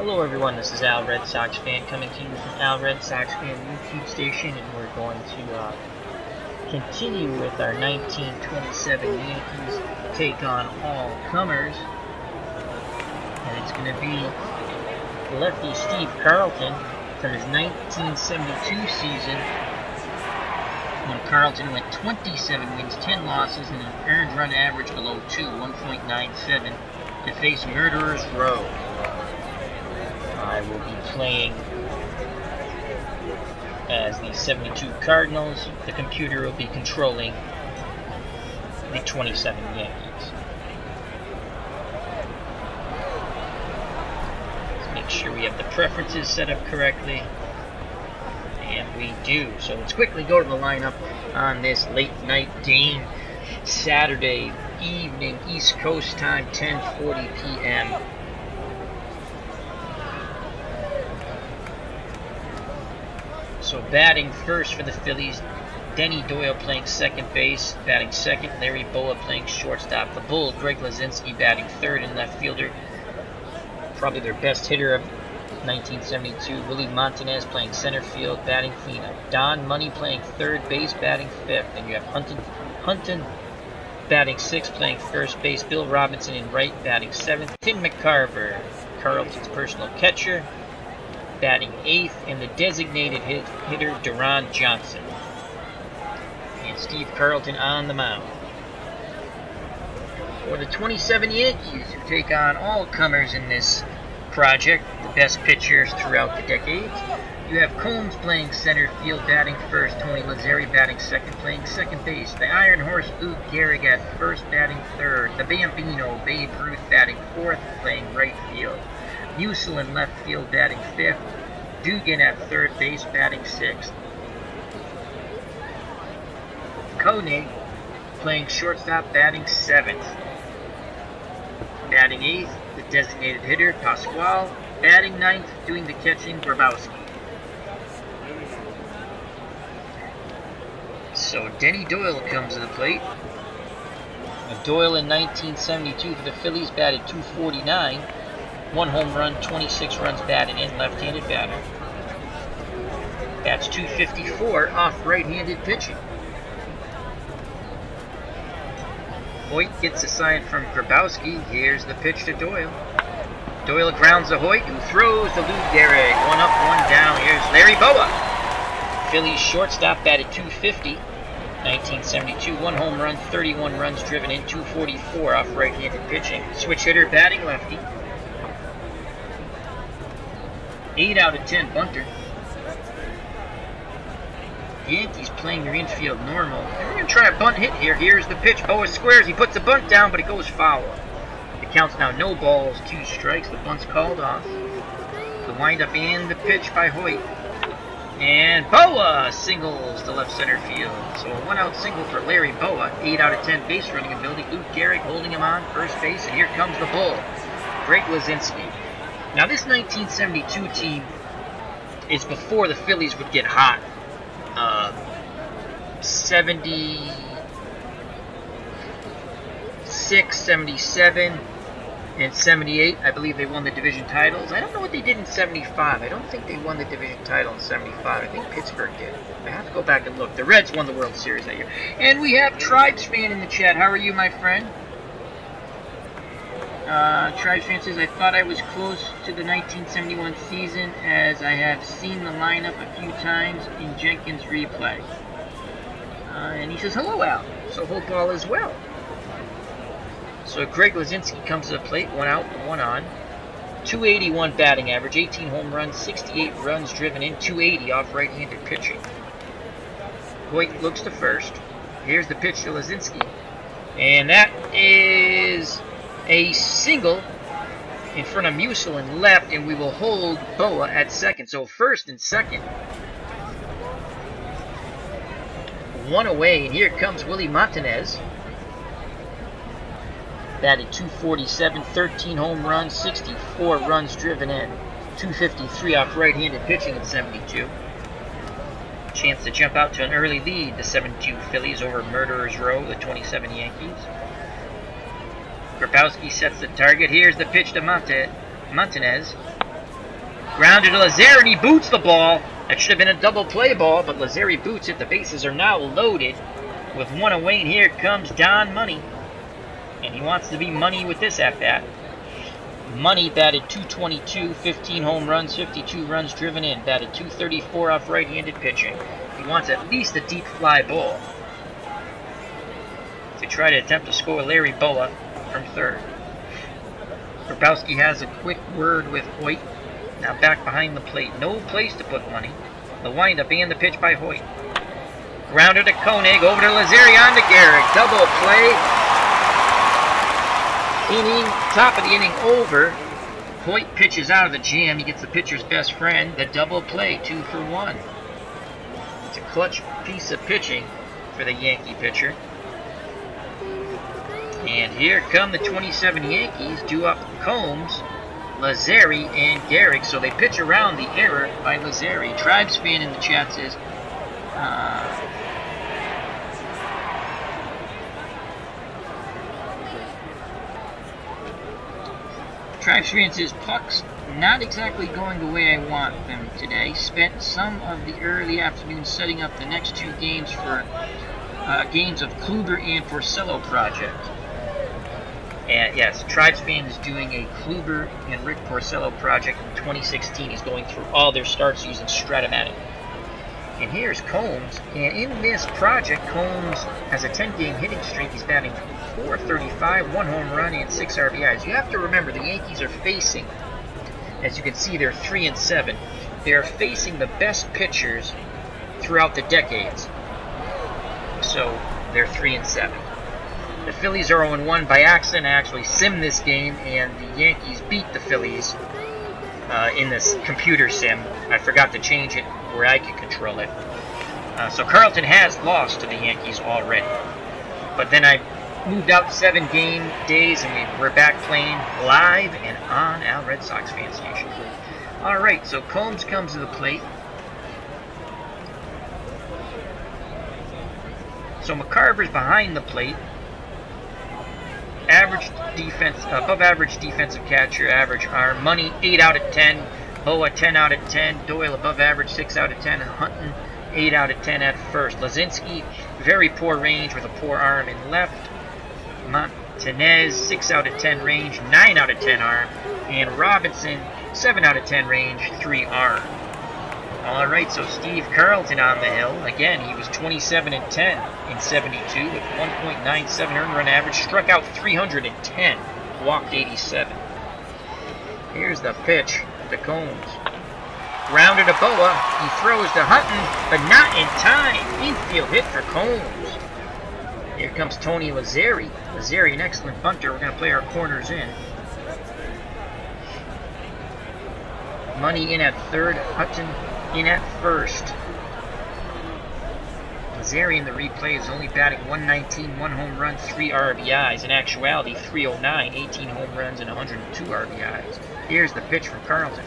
Hello everyone, this is Al Red Sox Fan coming to you from Al Red Sox Fan YouTube station, and we're going to continue with our 1927 Yankees take on all comers, and it's going to be Lefty Steve Carlton from his 1972 season when Carlton went 27 wins, 10 losses, and an earned run average below 1.97 to face Murderers Row. I will be playing as the 72 Cardinals. The computer will be controlling the 27 Yankees. Let's make sure we have the preferences set up correctly. And we do. So let's quickly go to the lineup on this late night game, Saturday evening, East Coast time, 10:40 p.m. So batting first for the Phillies, Denny Doyle playing second base. Batting second, Larry Boa playing shortstop. The Bulls, Greg Lazinski batting third and left fielder. Probably their best hitter of 1972, Willie Montanez playing center field, batting cleanup. Don Money playing third base, batting fifth. And you have Hunton batting sixth, playing first base. Bill Robinson in right, batting seventh. Tim McCarver, Carlton's personal catcher, batting eighth, and the designated hitter, Deron Johnson. And Steve Carlton on the mound. For the 27 Yankees, who take on all comers in this project, the best pitchers throughout the decades, you have Combs playing center field, batting first. Tony Lazzeri batting second, playing second base. The Iron Horse, Lou Gehrig at first, batting third. The Bambino, Babe Ruth batting fourth, playing right field. Musil in left field, batting fifth. Dugan at third base, batting sixth. Koenig playing shortstop, batting seventh. Batting eighth, the designated hitter, Pasquale. Batting ninth, doing the catching, Grabowski. So Denny Doyle comes to the plate. Doyle in 1972 for the Phillies batted .249. 1 home run, 26 runs batted in, left-handed batter. That's .254 off right-handed pitching. Hoyt gets a sign from Grabowski. Here's the pitch to Doyle. Doyle grounds to Hoyt, who throws to Lou Gehrig. 1 up, 1 down. Here's Larry Boa. Phillies shortstop batted .250. 1972, 1 home run, 31 runs driven in, .244 off right-handed pitching. Switch hitter batting lefty. 8 out of 10 bunter. The Yankees playing their infield normal. And we're going to try a bunt hit here. Here's the pitch. Boa squares. He puts the bunt down, but it goes foul. It counts now no balls, 2 strikes. The bunt's called off. The windup and the pitch by Hoyt. And Boa singles to left center field. So a 1-out single for Larry Boa. 8 out of 10 base running ability. Lou Gehrig holding him on first base. And here comes the Bull, Greg Lazinski. Now this 1972 team is before the Phillies would get hot. 76, 77, and 78, I believe they won the division titles. I don't know what they did in 75. I don't think they won the division title in 75. I think Pittsburgh did. I have to go back and look. The Reds won the World Series that year. And we have Tribes Fan in the chat. How are you, my friend? Tribes Fan says, I thought I was close to the 1971 season as I have seen the lineup a few times in Jenkins' replay. And he says, hello, Al. So hope all is well. So Greg Lazinski comes to the plate, 1 out, 1 on. .281 batting average, 18 home runs, 68 runs driven in, .280 off right-handed pitching. Hoyt looks to first. Here's the pitch to Lazinski. And that is a single in front of Musil in left, and we will hold Boa at second. So first and second. 1 away, and here comes Willie Montanez. Batted .247, 13 home runs, 64 runs driven in. .253 off right-handed pitching in 72. Chance to jump out to an early lead, the 72 Phillies over Murderers Row, the 27 Yankees. Grabowski sets the target. Here's the pitch to Montanez. Grounded to Lazzeri, and he boots the ball. That should have been a double play ball, but Lazzeri boots it. The bases are now loaded with one away, and here comes Don Money. And he wants to be money with this at-bat. Money batted .222, 15 home runs, 52 runs driven in. Batted .234 off right-handed pitching. He wants at least a deep fly ball to try to attempt to score Larry Boa from third. Grabowski has a quick word with Hoyt. Now back behind the plate. No place to put Money. The windup and the pitch by Hoyt. Grounder to Koenig. Over to Lazzeri. On to Garrick. Double play. Inning. Top of the inning over. Hoyt pitches out of the jam. He gets the pitcher's best friend. The double play. 2 for 1. It's a clutch piece of pitching for the Yankee pitcher. And here come the 27 Yankees, due up Combs, Lazzeri, and Garrick. So they pitch around the error by Lazzeri. Tribes fan in the chat says, Tribes fan says, pucks not exactly going the way I want them today. Spent some of the early afternoon setting up the next 2 games for games of Kluber and Porcello project. And yes, Tribes fan is doing a Kluber and Rick Porcello project in 2016. He's going through all their starts using Stratomatic. And here's Combs. And in this project, Combs has a 10-game hitting streak. He's batting .435, 1 home run, and 6 RBIs. You have to remember, the Yankees are facing, as you can see, they're 3-7. They are facing the best pitchers throughout the decades. So they're 3-7. The Phillies are 0-1 by accident. I actually simmed this game, and the Yankees beat the Phillies in this computer sim. I forgot to change it where I can control it. So Carlton has lost to the Yankees already. But then I moved out 7 game days, and we're back playing live and on Al Red Sox fan station. Alright, so Combs comes to the plate. So McCarver's behind the plate. Average defense, above average defensive catcher, average arm. Money 8 out of 10. Boa 10 out of 10. Doyle above average 6 out of 10. Hunton 8 out of 10 at first. Lazinski very poor range with a poor arm in left. Martinez 6 out of 10 range, 9 out of 10 arm. And Robinson 7 out of 10 range, 3 arm. Alright, so Steve Carlton on the hill. Again, he was 27-10 in 72 with 1.97 earned run average. Struck out 310, walked 87. Here's the pitch to Combs. Grounded to Boa. He throws to Hutton, but not in time. Infield hit for Combs. Here comes Tony Lazzeri. Lazzeri, an excellent bunter. We're going to play our corners in. Money in at third. Hutton in at first. Lazzeri in the replay is only batting .119, 1 home run, 3 RBIs. In actuality, .309, 18 home runs, and 102 RBIs. Here's the pitch from Carlton.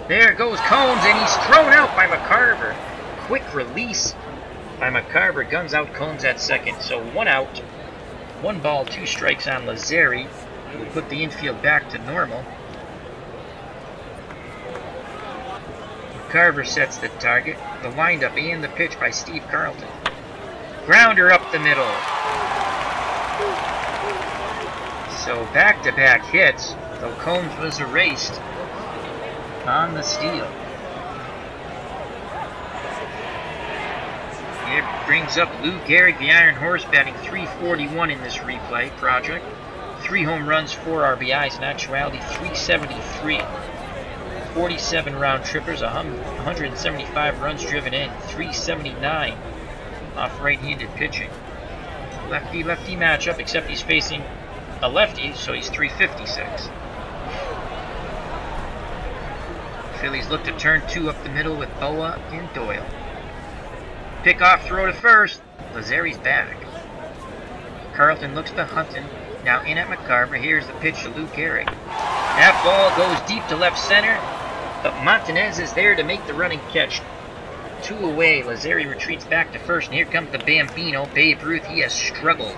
There goes Combs, and he's thrown out by McCarver. Quick release by McCarver. Guns out Combs at second. So 1 out, 1 ball, 2 strikes on Lazzeri. Will put the infield back to normal. Carver sets the target, the windup, and the pitch by Steve Carlton. Grounder up the middle. So back-to-back hits, though Combs was erased on the steal. It brings up Lou Gehrig, the Iron Horse, batting .341 in this replay project. 3 home runs, 4 RBIs, in actuality .373. 47 round trippers, 175 runs driven in, 379 off right-handed pitching. Lefty-lefty matchup, except he's facing a lefty, so he's 356. Phillies look to turn 2 up the middle with Boa and Doyle. Pick-off throw to first. Lazzeri's back. Carlton looks to Hunton. Now in at McCarver. Here's the pitch to Lou Gehrig. That ball goes deep to left center, but Martinez is there to make the running catch. 2 away. Lazzeri retreats back to first, and here comes the Bambino, Babe Ruth. He has struggled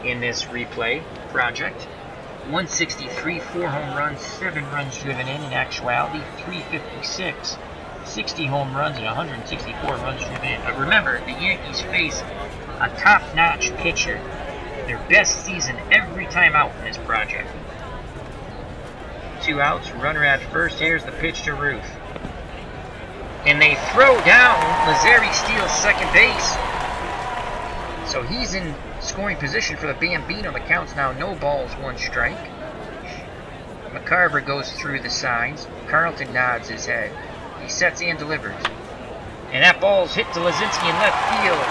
in this replay project. 163, 4 home runs, 7 runs driven in actuality, 356, 60 home runs, and 164 runs driven in. But remember, the Yankees face a top-notch pitcher. Their best season every time out in this project. 2 outs, runner at first. Here's the pitch to Ruth. And they throw down. Lazzeri steals second base. So he's in scoring position for the Bambino. The count's now no balls, 1 strike. McCarver goes through the signs. Carlton nods his head. He sets and delivers. And that ball's hit to Lazinski in left field.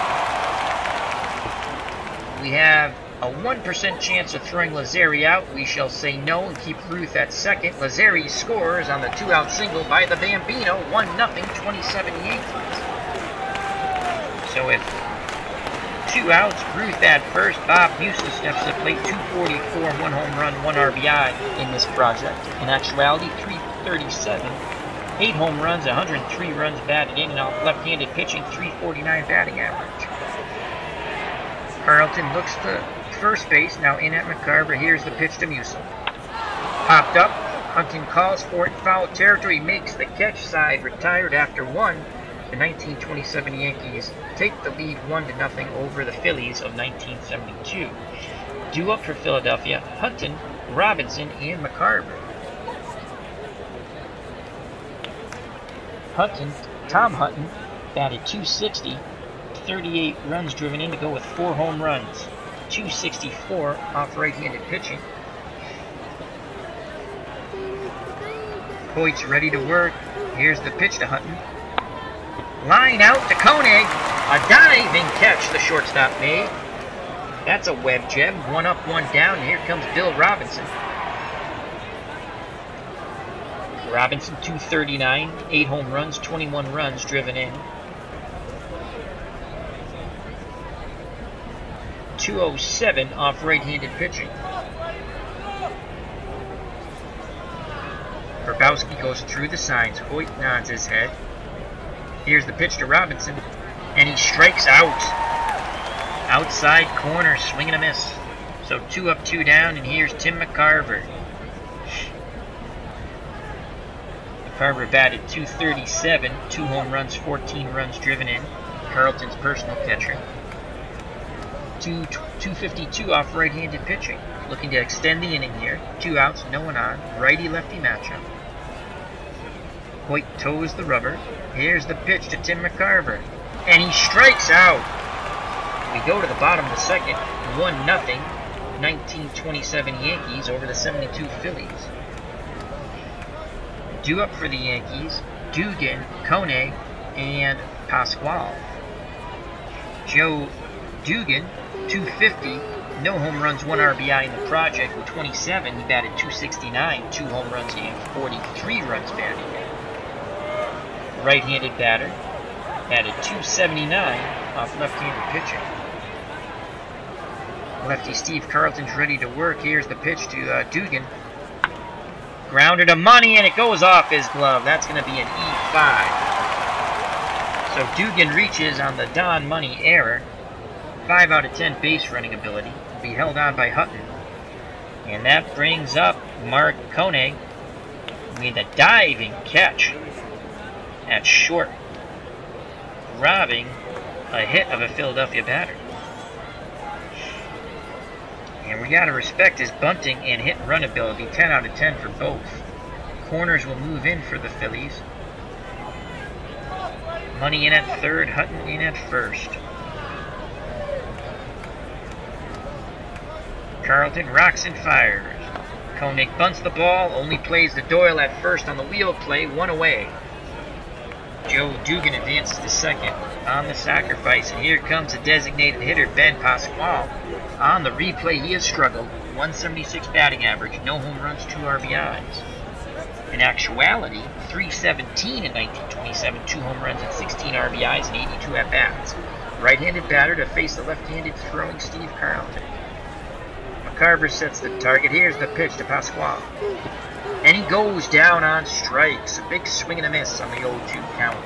We have a 1% chance of throwing Lazzeri out. We shall say no and keep Ruth at second. Lazzeri scores on the 2-out single by the Bambino. 1-0, 27 Yankees. So with 2 outs, Ruth at first. Bob Musa steps to plate. 244, 1 home run, 1 RBI in this project. In actuality, 337, 8 home runs, 103 runs batted in, and off left-handed pitching, 349 batting average. Carlton looks to first base, now in at McCarver. Here's the pitch to Musa. Popped up. Hunting calls for it. Foul territory, makes the catch. Side retired after 1. The 1927 Yankees take the lead 1-0 over the Phillies of 1972. Due up for Philadelphia, Hutton, Robinson, and McCarver. Tom Hutton batted .260, 38 runs driven in to go with 4 home runs. .264 off right-handed pitching. Hoyt's ready to work. Here's the pitch to Hutton. Line out to Koenig. A diving catch the shortstop made. That's a web gem. 1 up, 1 down. And here comes Bill Robinson. Robinson, .239, 8 home runs, 21 runs driven in. .207 off right-handed pitching. Grabowski goes through the signs. Hoyt nods his head. Here's the pitch to Robinson, and he strikes out. Outside corner, swing and a miss. So 2 up, 2 down, and here's Tim McCarver. McCarver batted .237, 2 home runs, 14 runs driven in. Carlton's personal catcher. 252 off right-handed pitching. Looking to extend the inning here. 2 outs, no one on. Righty-lefty matchup. Hoyt toes the rubber. Here's the pitch to Tim McCarver. And he strikes out. We go to the bottom of the second. 1-0. 1927 Yankees over the 72 Phillies. Due up for the Yankees, Dugan, Koenig, and Pasquale. Joe Dugan, .250, no home runs, 1 RBI in the project. With 27, he batted .269, 2 home runs and 43 runs batted in. Right-handed batter, batted .279 off left-handed pitching. Lefty Steve Carlton's ready to work. Here's the pitch to Dugan. Grounder to Money, and it goes off his glove. That's going to be an E5. So Dugan reaches on the Don Money error. 5 out of 10 base running ability. Will be held on by Hutton. And that brings up Mark Koenig with a diving catch at short, robbing a hit of a Philadelphia batter. And we got to respect his bunting and hit and run ability. 10 out of 10 for both. Corners will move in for the Phillies. Money in at third, Hutton in at first. Carlton rocks and fires. Koenig bunts the ball, only plays the Doyle at first on the wheel play, 1 away. Joe Dugan advances to second on the sacrifice, and here comes the designated hitter, Ben Pasquale. On the replay, he has struggled. 176 batting average, no home runs, 2 RBIs. In actuality, 317 in 1927, 2 home runs and 16 RBIs and 82 at-bats. Right-handed batter to face the left-handed throwing Steve Carlton. McCarver sets the target. Here's the pitch to Pasquale. And he goes down on strikes. A big swing and a miss on the 0-2 count.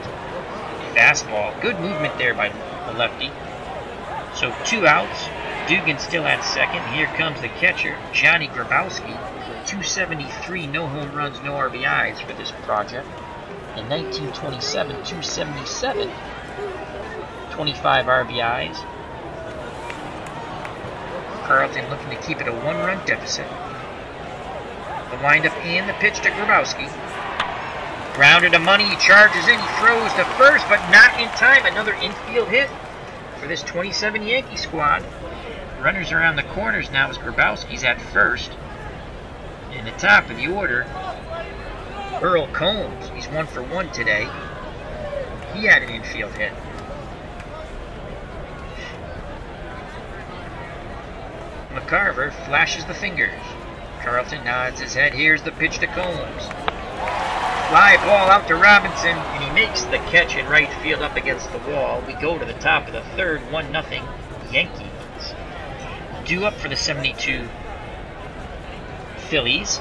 Fastball. Good movement there by the lefty. So 2 outs. Dugan still at second. Here comes the catcher, Johnny Grabowski. 273, no home runs, no RBIs for this project. In 1927, 277, 25 RBIs. Carlton looking to keep it a one-run deficit. The windup and the pitch to Grabowski. Grounded to money, he charges in, he throws to first, but not in time. Another infield hit for this 27 Yankee squad. Runners around the corners now as Grabowski's at first. In the top of the order, Earl Combs. He's 1 for 1 today. He had an infield hit. McCarver flashes the fingers. Carlton nods his head. Here's the pitch to Combs. Fly ball out to Robinson, and he makes the catch in right field up against the wall. We go to the top of the third, 1-0 Yankees. Due up for the 72 Phillies,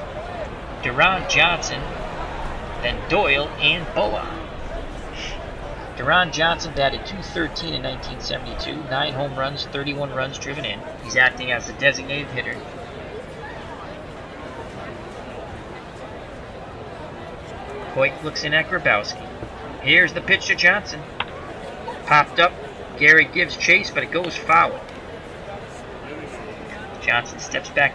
Deron Johnson, then Doyle and Boa. Deron Johnson batted .213 in 1972, 9 home runs, 31 runs driven in. He's acting as the designated hitter. Hoyt looks in at Grabowski. Here's the pitch to Johnson. Popped up. Gary gives chase, but it goes foul. Johnson steps back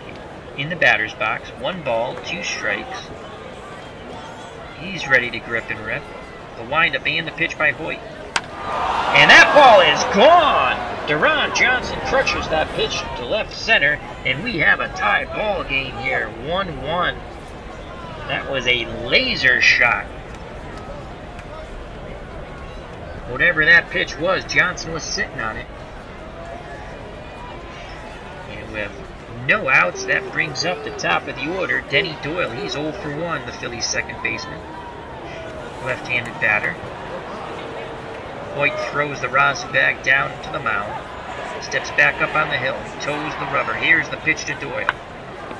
in the batter's box. 1 ball, 2 strikes. He's ready to grip and rip. The windup and the pitch by Hoyt. And that ball is gone! Deron Johnson crutches that pitch to left center, and we have a tie ball game here, 1-1. That was a laser shot. Whatever that pitch was, Johnson was sitting on it. And with no outs, that brings up the top of the order. Denny Doyle, he's 0 for 1, the Phillies' second baseman. Left-handed batter. Hoyt throws the rosin bag down to the mound. Steps back up on the hill. Toes the rubber. Here's the pitch to Doyle.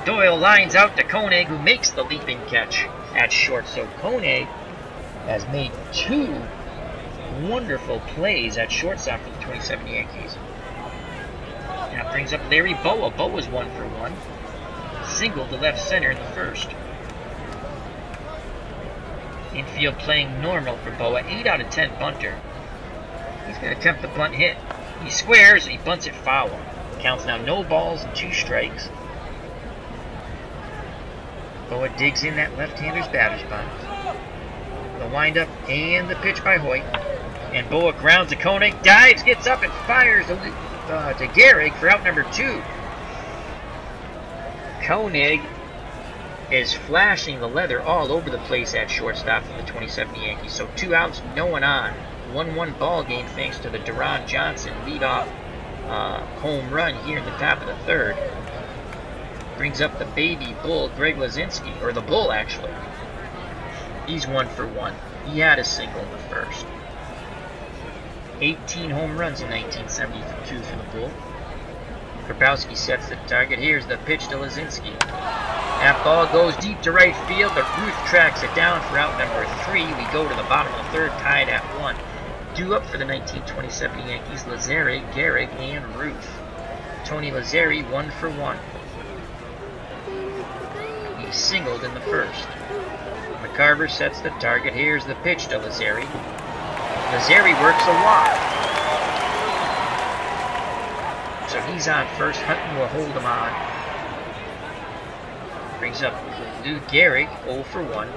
Doyle lines out to Koenig, who makes the leaping catch at short. So Koenig has made 2 wonderful plays at shortstop for the 27 Yankees. That brings up Larry Boa. Boa's 1 for 1. Single to left center in the first. Infield playing normal for Boa. 8 out of 10 bunter. He's going to attempt the bunt hit. He squares and he bunts it foul. Counts now no balls and 2 strikes. Boa digs in that left-hander's batter's box. The windup and the pitch by Hoyt. And Boa grounds to Koenig, dives, gets up, and fires to Gehrig for out number 2. Koenig is flashing the leather all over the place at shortstop for the 27 Yankees. So 2 outs, no one on. 1-1 ball game thanks to the Deron Johnson leadoff home run here in the top of the third. Brings up the baby bull, Greg Lazinski, or the bull actually. He's 1 for 1. He had a single in the first. 18 home runs in 1972 for the bull. Grabowski sets the target. Here's the pitch to Lazinski. That ball goes deep to right field, but Ruth tracks it down for out number 3. We go to the bottom of the third, tied at 1. Due up for the 1927 Yankees, Lazzeri, Gehrig, and Ruth. Tony Lazzeri, 1 for 1. He singled in the first. McCarver sets the target. Here's the pitch to Lazzeri. Lazzeri works a walk. So he's on first. Hutton will hold him on. Brings up Lou Gehrig, 0 for 1.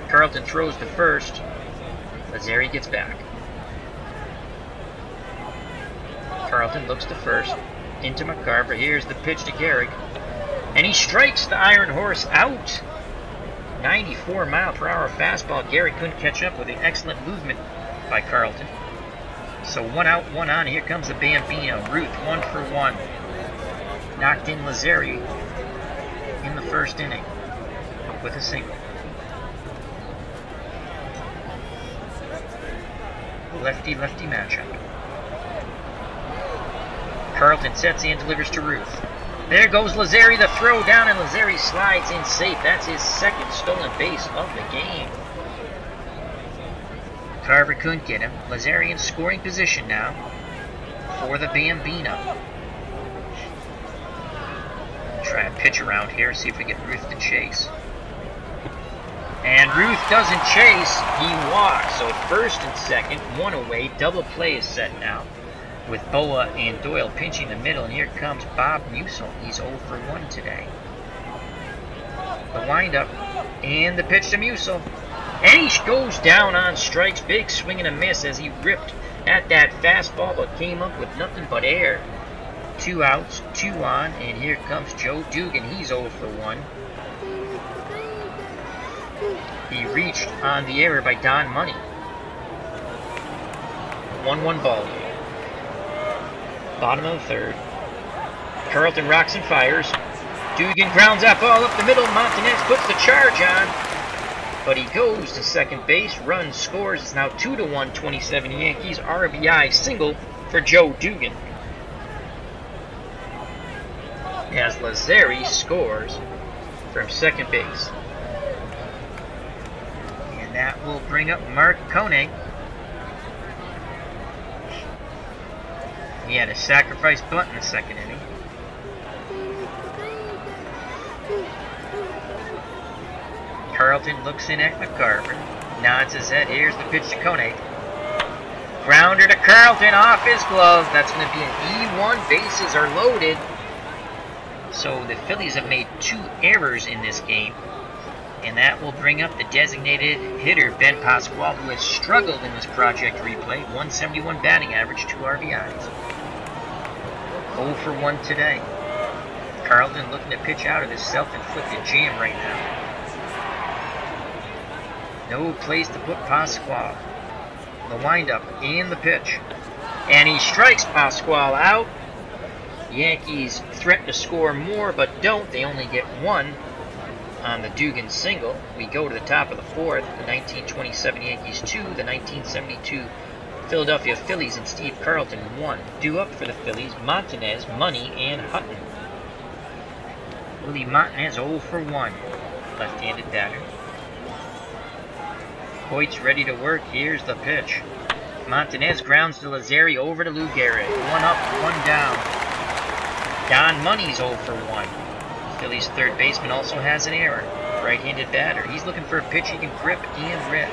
Carlton throws to first. Lazzeri gets back. Carlton looks to first. Into McCarver. Here's the pitch to Gehrig. And he strikes the Iron Horse out. 94-mile-per-hour fastball. Gehrig couldn't catch up with the excellent movement by Carlton. So 1 out, 1 on. Here comes the Bambino. Ruth, 1 for 1. Knocked in Lazzeri in the first inning with a single. Lefty-lefty matchup. Carlton sets and delivers to Ruth. There goes Lazzeri, the throw down, and Lazzeri slides in safe. That's his second stolen base of the game. Carver couldn't get him. Lazzeri in scoring position now. for the Bambino. Try a pitch around here, see if we get Ruth to chase. And Ruth doesn't chase, he walks. So first and second, one away, double play is set now. With Boa and Doyle pinching the middle, and here comes Bob Musil. He's 0 for 1 today. The windup, and the pitch to Musil. And he goes down on strikes, big swing and a miss as he ripped at that fastball, but came up with nothing but air. 2 outs, 2 on, and here comes Joe Dugan. He's 0 for 1. He reached on the error by Don Money. 1-1 ball game. Bottom of the third. Carlton rocks and fires. Dugan grounds that ball up the middle. Montanez puts the charge on. But he goes to second base. Run scores. It's now 2-1, 27 Yankees. RBI single for Joe Dugan. As Lazzeri scores from second base. And that will bring up Mark Koenig. He had a sacrifice bunt in the second inning. Carlton looks in at McCarver. Nods his head. Here's the pitch to Koenig. Grounder to Carlton off his glove. That's going to be an E1. Bases are loaded. So the Phillies have made 2 errors in this game. And that will bring up the designated hitter, Ben Pasquale, who has struggled in this project replay. 171 batting average, 2 RBIs. 0 for 1 today. Carlton looking to pitch out of this self-inflicted jam right now. No place to put Pasquale. The windup and the pitch. And he strikes Pasquale out. The Yankees threaten to score more, but don't. They only get 1 on the Dugan single. We go to the top of the 4th. The 1927 Yankees 2, the 1972 Philadelphia Phillies and Steve Carlton 1. Due up for the Phillies, Montanez, Money, and Hutton. Willie Montanez 0 for 1. Left-handed batter. Hoyt's ready to work. Here's the pitch. Montanez grounds to Lazzeri over to Lou Gehrig. 1 up, 1 down. Don Money's 0 for 1. Phillies third baseman also has an error. Right-handed batter. He's looking for a pitch he can grip and rip.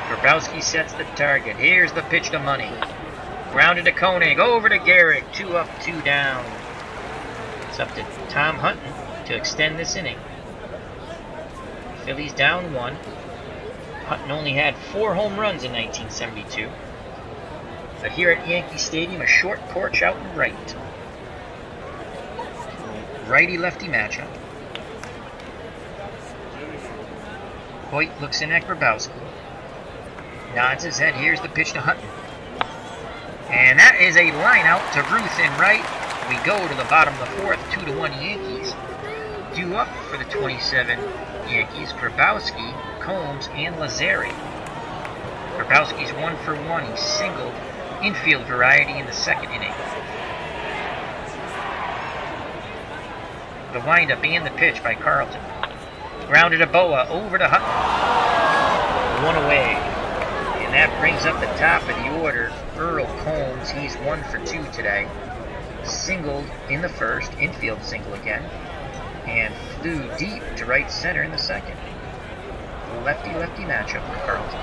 Grabowski sets the target. Here's the pitch to Money. Grounded to Koenig. Over to Gehrig. 2 up, 2 down. It's up to Tom Hutton to extend this inning. Phillies down 1. Hutton only had 4 home runs in 1972. But here at Yankee Stadium, a short porch out and right. Righty-lefty matchup. Hoyt looks in at Grabowski. Nods his head. Here's the pitch to Hutton. And that is a line out to Ruth in right. We go to the bottom of the 4th, 2-1 Yankees. Due up for the 27 Yankees, Grabowski, Combs, and Lazzeri. Grabowski's 1 for 1. He singled infield variety in the second inning. The windup and the pitch by Carlton. Grounded to Boa, over to Hutton. 1 away. And that brings up the top of the order. Earl Combs, he's 1 for 2 today. Singled in the first, infield single again. And flew deep to right center in the second. Lefty-lefty matchup for Carlton.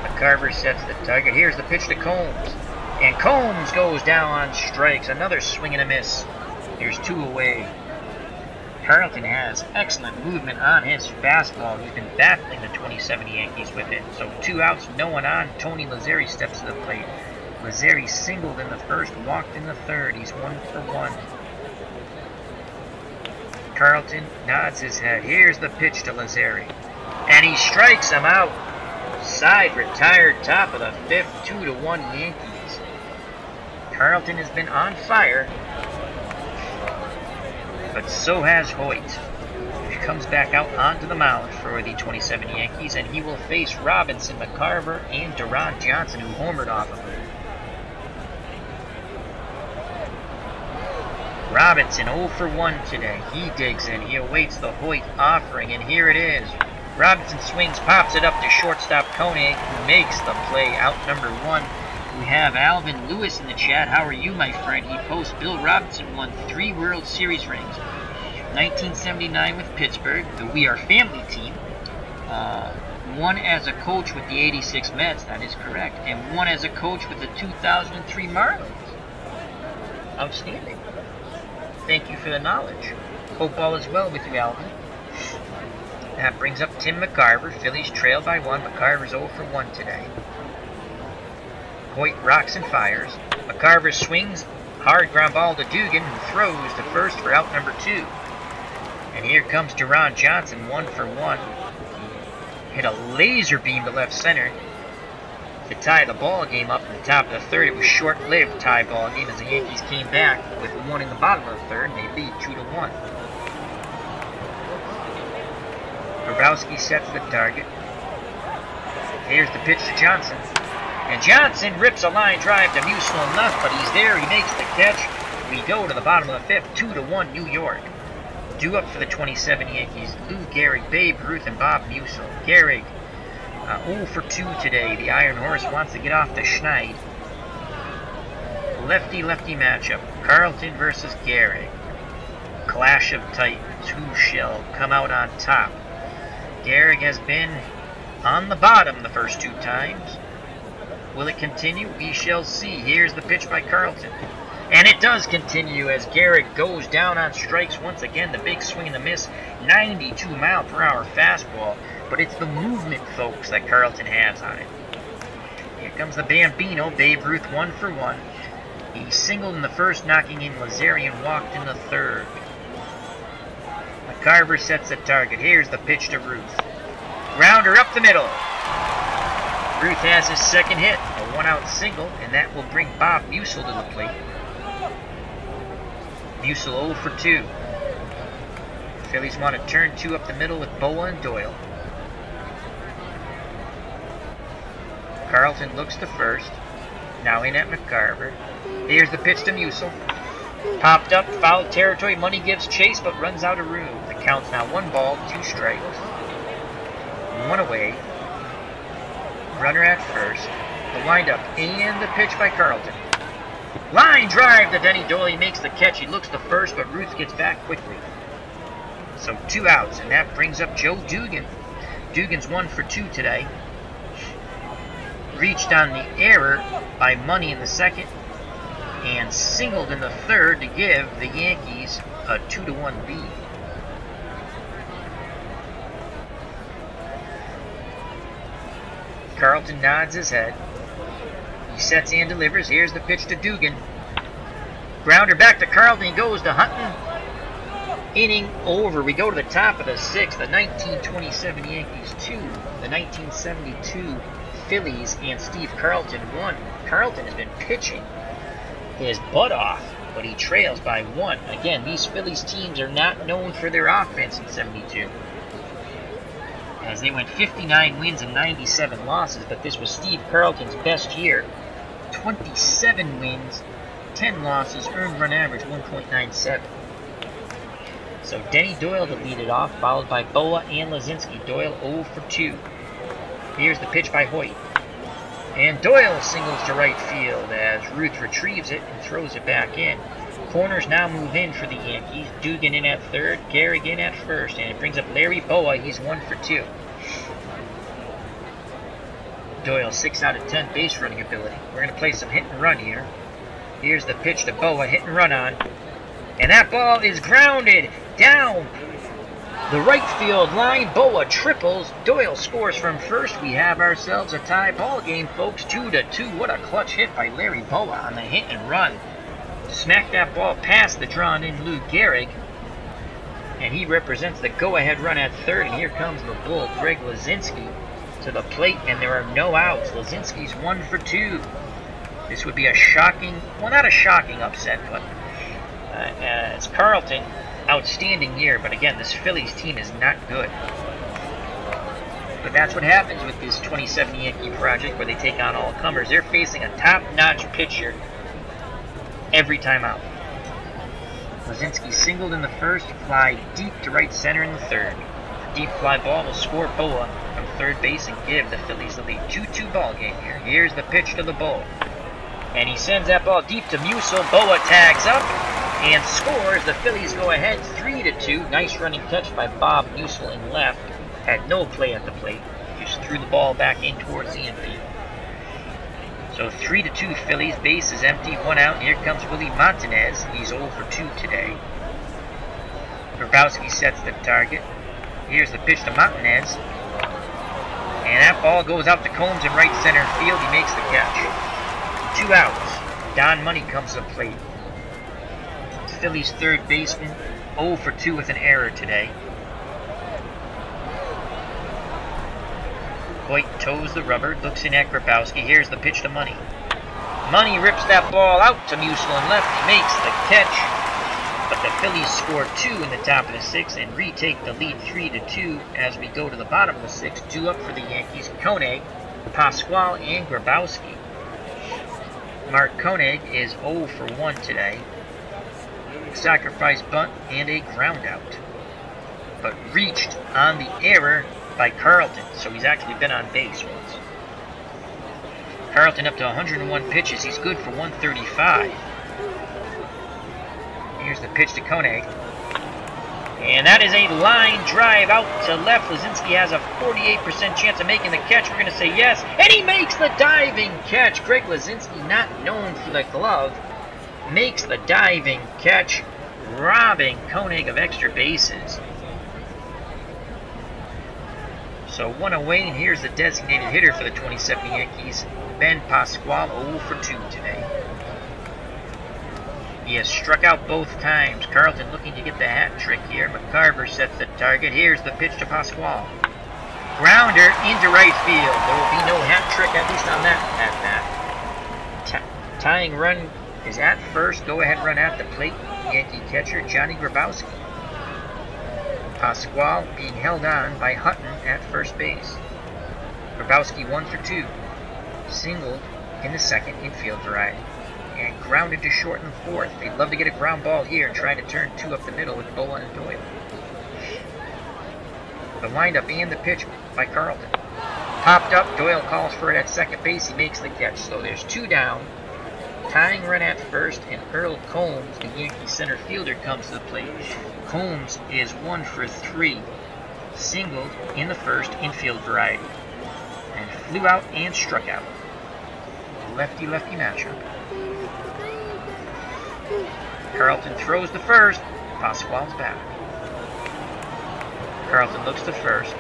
McCarver sets the target. Here's the pitch to Combs. And Combs goes down on strikes. Another swing and a miss. Here's 2 away. Carlton has excellent movement on his fastball. He's been battling the 27 Yankees with it. So 2 outs, no one on. Tony Lazzeri steps to the plate. Lazzeri singled in the first, walked in the third. He's 1 for 1. Carlton nods his head. Here's the pitch to Lazzeri. And he strikes him out. Side retired, top of the 5th, 2-1 Yankees. Carlton has been on fire. But so has Hoyt. He comes back out onto the mound for the 27 Yankees, and he will face Robinson, McCarver, and Deron Johnson, who homered off of him. Robinson 0 for 1 today. He digs in. He awaits the Hoyt offering, and here it is. Robinson swings, pops it up to shortstop Koenig, who makes the play. Out number 1. We have Alvin Lewis in the chat. How are you, my friend? He posts Bill Robinson won 3 World Series rings. 1979 with Pittsburgh, the We Are Family team. One as a coach with the 86 Mets, that is correct. And one as a coach with the 2003 Marlins. Outstanding. Thank you for the knowledge. Hope all is well with you, Alvin. That brings up Tim McCarver. Phillies trail by 1. McCarver's 0 for 1 today. Hoyt rocks and fires. McCarver swings. Hard ground ball to Dugan, who throws to first for out number 2. And here comes Duran Johnson, 1 for 1. Hit a laser beam to left center to tie the ball game up in the top of the 3rd. It was short-lived tie ball game as the Yankees came back with 1 in the bottom of the 3rd, and they lead 2-1. Grabowski sets the target. Here's the pitch to Johnson. And Johnson rips a line drive to Musial enough, but he's there. He makes the catch. We go to the bottom of the 5th, 2-1 New York. Due up for the 27 Yankees, Lou Gehrig, Babe Ruth, and Bob Musial. Gehrig, 0 for 2 today. The Iron Horse wants to get off the schneid. Lefty-lefty matchup. Carlton versus Gehrig. Clash of Titans. Who shall come out on top? Gehrig has been on the bottom the first 2 times. Will it continue? We shall see. Here's the pitch by Carlton. And it does continue as Gehrig goes down on strikes once again. The big swing and the miss. 92-mile-per-hour fastball. But it's the movement, folks, that Carlton has on it. Here comes the Bambino. Babe Ruth 1 for 1. He singled in the 1st, knocking in Lazarian, walked in the 3rd. McCarver sets the target. Here's the pitch to Ruth. Grounder up the middle. Ruth has his 2nd hit, a 1-out single, and that will bring Bob Musial to the plate. Musial 0 for 2. The Phillies want to turn 2 up the middle with Boa and Doyle. Carlton looks to first. Now in at McCarver. Here's the pitch to Musial. Popped up, foul territory. Money gives chase, but runs out of room. The count's now 1 ball, 2 strikes. 1 away. Runner at first. The windup and the pitch by Carlton. Line drive to Denny Doyle. He makes the catch. He looks to first, but Ruth gets back quickly. So 2 outs, and that brings up Joe Dugan. Dugan's 1 for 2 today. Reached on the error by Money in the 2nd, and singled in the 3rd to give the Yankees a 2-1 lead. Carlton nods his head. He sets and delivers. Here's the pitch to Dugan. Grounder back to Carlton. He goes to Hutton. Inning over. We go to the top of the 6th. The 1927 Yankees 2. The 1972 Phillies and Steve Carlton 1. Carlton has been pitching his butt off, but he trails by 1. Again, these Phillies teams are not known for their offense in 72. As they went 59 wins and 97 losses, but this was Steve Carlton's best year. 27 wins, 10 losses, earned run average 1.97. So Denny Doyle to lead it off, followed by Boa and Lazinski. Doyle 0 for 2. Here's the pitch by Hoyt. And Doyle singles to right field as Ruth retrieves it and throws it back in. Corners now move in for the Yankees. Dugan in at 3rd, Gehrig in at 1st, and it brings up Larry Boa. He's 1 for 2. Doyle 6 out of 10 base running ability. We're going to play some hit and run here. Here's the pitch to Boa, hit and run on. And that ball is grounded down the right field line. Boa triples. Doyle scores from first. We have ourselves a tie ball game, folks. 2-2. What a clutch hit by Larry Boa on the hit and run. Smacked that ball past the drawn-in Lou Gehrig. And he represents the go-ahead run at 3rd. And here comes the Bull, Greg Lazinski, to the plate. And there are no outs. Lazinski's 1 for 2. This would be a shocking, well, not a shocking upset, but it's Carlton. Outstanding year. But again, this Phillies team is not good. But that's what happens with this 27 Yankee project where they take on all comers. They're facing a top-notch pitcher every time out. Lazinski singled in the 1st, fly deep to right center in the 3rd. The deep fly ball will score Boa from 3rd base and give the Phillies the lead. 2-2 ball game here. Here's the pitch to the Bull. And he sends that ball deep to Musil. Boa tags up and scores. The Phillies go ahead 3-2. Nice running catch by Bob Musil in left. Had no play at the plate. Just threw the ball back in towards the infield. So 3-2 Phillies. Base is empty. 1 out. And here comes Willie Montanez. He's 0 for 2 today. Grabowski sets the target. Here's the pitch to Montanez. And that ball goes out to Combs in right center field. He makes the catch. 2 outs. Don Money comes to the plate. Phillies third baseman 0 for 2 with an error today. Hoyt toes the rubber, looks in at Grabowski. Here's the pitch to Money. Money rips that ball out to Musil and left. He makes the catch. But the Phillies score 2 in the top of the 6th and retake the lead 3-2 as we go to the bottom of the 6th. 2 up for the Yankees. Koenig, Pasquale, and Grabowski. Mark Koenig is 0 for 1 today. Sacrifice bunt and a ground out. But reached on the error by Carlton, so he's actually been on base once. Carlton up to 101 pitches. He's good for 135. Here's the pitch to Koenig. And that is a line drive out to left. Lazinski has a 48% chance of making the catch. We're going to say yes. And he makes the diving catch. Greg Lazinski, not known for the glove, makes the diving catch, robbing Koenig of extra bases. So 1 away, and here's the designated hitter for the 27 Yankees, Ben Pasquale, 0 for 2 today. He has struck out both times. Carlton looking to get the hat trick here. McCarver sets the target. Here's the pitch to Pasquale. Grounder into right field. There will be no hat trick, at least on that at-bat. Tying run is at first. Go-ahead run at the plate. Yankee catcher Johnny Grabowski. Pasquale being held on by Hutton at first base. Grabowski 1 for 2. Singled in the second infield variety. And grounded to short in the fourth. They'd love to get a ground ball here and try to turn 2 up the middle with Boa and Doyle. The windup and the pitch by Carlton. Popped up, Doyle calls for it at second base. He makes the catch. So there's 2 down. Tying run at first, and Earl Combs, the Yankee center fielder, comes to the plate. Combs is 1 for 3. Singled in the first infield variety. And flew out and struck out. Lefty-lefty matchup. Carlton throws to first. Pasquale's back. Carlton looks to first.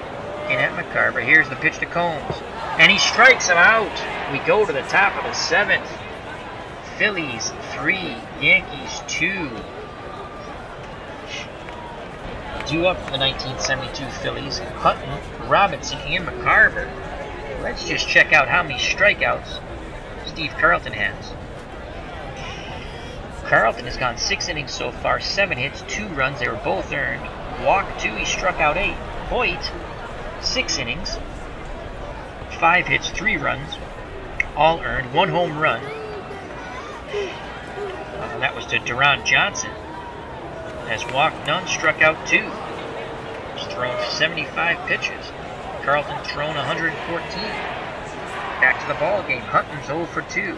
In at McCarver. Here's the pitch to Combs. And he strikes him out. We go to the top of the 7th. Phillies 3, Yankees 2. 2 up for the 1972 Phillies. Hutton, Robinson, and McCarver. Let's just check out how many strikeouts Steve Carlton has. Carlton has gone 6 innings so far, 7 hits, 2 runs. They were both earned. Walked 2, he struck out 8. Hoyt, 6 innings, 5 hits, 3 runs, all earned, 1 home run. That was to Duran Johnson. Has walked none, struck out 2. He's thrown 75 pitches. Carlton's thrown 114. Back to the ball game. Hutton's 0 for 2.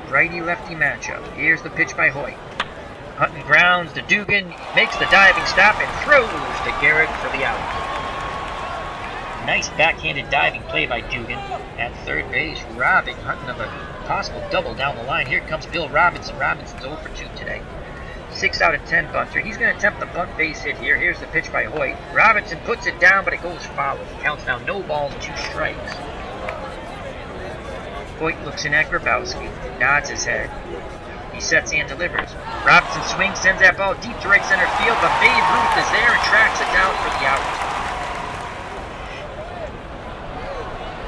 Righty-lefty matchup. Here's the pitch by Hoyt. Hutton grounds to Dugan, makes the diving stop, and throws to Garrett for the out. Nice backhanded diving play by Dugan at third base, robbing Hutton of a possible double down the line. Here comes Bill Robinson. Robinson's 0 for 2 today. 6 out of 10 bunter. He's going to attempt the bunt base hit here. Here's the pitch by Hoyt. Robinson puts it down, but it goes foul. It counts now 0 balls, 2 strikes. Hoyt looks in at Grabowski, nods his head. He sets and delivers. Robinson swings, sends that ball deep to right center field, but Babe Ruth is there and tracks it down for the out.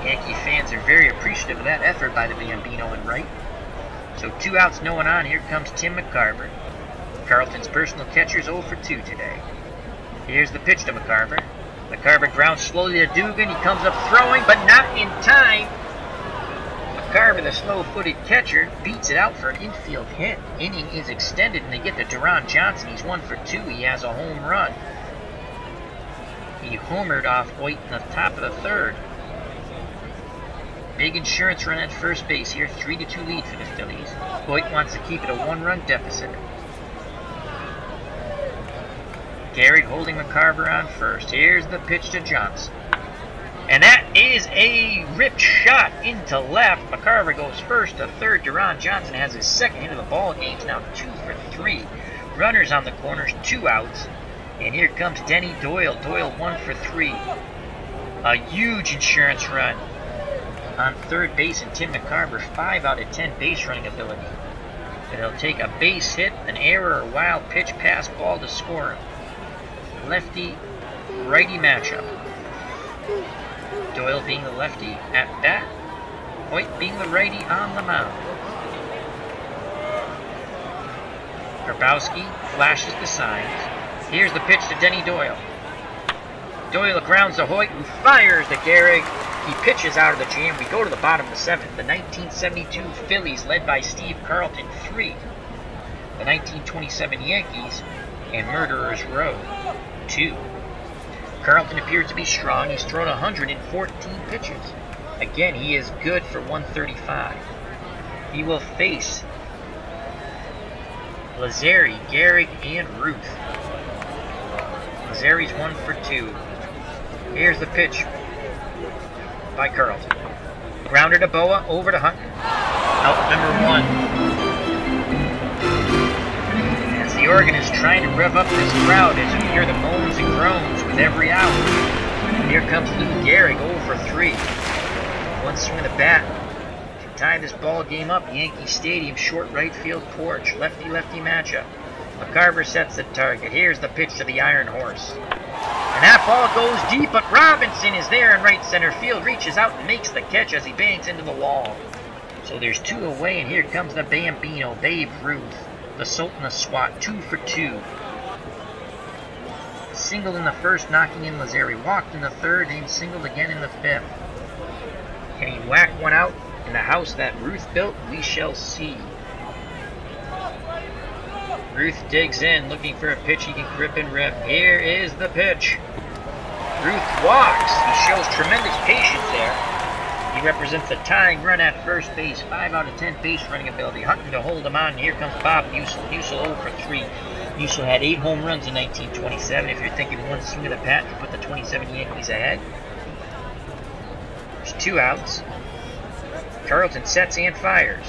Yankee fans are very appreciative of that effort by the Bambino and right. So 2 outs, no one on. Here comes Tim McCarver. Carlton's personal catcher's 0 for 2 today. Here's the pitch to McCarver. McCarver grounds slowly to Dugan. He comes up throwing, but not in time. McCarver, the slow-footed catcher, beats it out for an infield hit. Inning is extended, and they get to Duran Johnson. He's 1 for 2. He has a home run. He homered off Waite in the top of the 3rd. Big insurance run at first base here. 3-2 lead for the Phillies. Hoyt wants to keep it a 1-run deficit. Gehrig holding McCarver on first. Here's the pitch to Johnson. And that is a ripped shot into left. McCarver goes first to third. Deron Johnson has his second hit of the ball game. It's now 2 for 3. Runners on the corners, 2 outs. And here comes Denny Doyle. Doyle 1 for 3. A huge insurance run on third base, and Tim McCarver 5 out of 10 base running ability. And he'll take a base hit, an error, a wild pitch, pass ball to score him. Lefty righty matchup. Doyle being the lefty at bat, Hoyt being the righty on the mound. Grabowski flashes the signs. Here's the pitch to Denny Doyle. Doyle grounds to Hoyt, who fires to Gehrig. He pitches out of the jam. We go to the bottom of the 7th. The 1972 Phillies, led by Steve Carlton, 3. The 1927 Yankees and Murderers Row, 2. Carlton appears to be strong. He's thrown 114 pitches. Again, he is good for 135. He will face Lazzeri, Gehrig, and Ruth. Lazzeri's 1 for 2. Here's the pitch by Carlton. Grounder to Boa, over to Hutton. Out number 1. As the organ is trying to rev up this crowd, as you hear the moans and groans with every out. Here comes Lou Gehrig, 0 for 3. One swing of the bat to tie this ball game up. Yankee Stadium, short right field porch. Lefty-lefty matchup. McCarver sets the target. Here's the pitch to the Iron Horse. And that ball goes deep, but Robinson is there in right center field. Reaches out and makes the catch as he bangs into the wall. So there's 2 away, and here comes the Bambino, Babe Ruth. The Sultan of SWAT, 2 for 2. Singled in the first, knocking in Lazzeri. Walked in the third, and singled again in the 5th. Can he whack one out in the house that Ruth built? We shall see. Ruth digs in, looking for a pitch he can grip and rip. Here is the pitch. Ruth walks. He shows tremendous patience there. He represents the tying run at first base. 5 out of 10 base running ability. Hunting to hold him on. Here comes Bob Musil. Musil 0 for 3. Musil had 8 home runs in 1927. If you're thinking one swing of the bat to put the 27 Yankees ahead. There's 2 outs. Carlton sets and fires.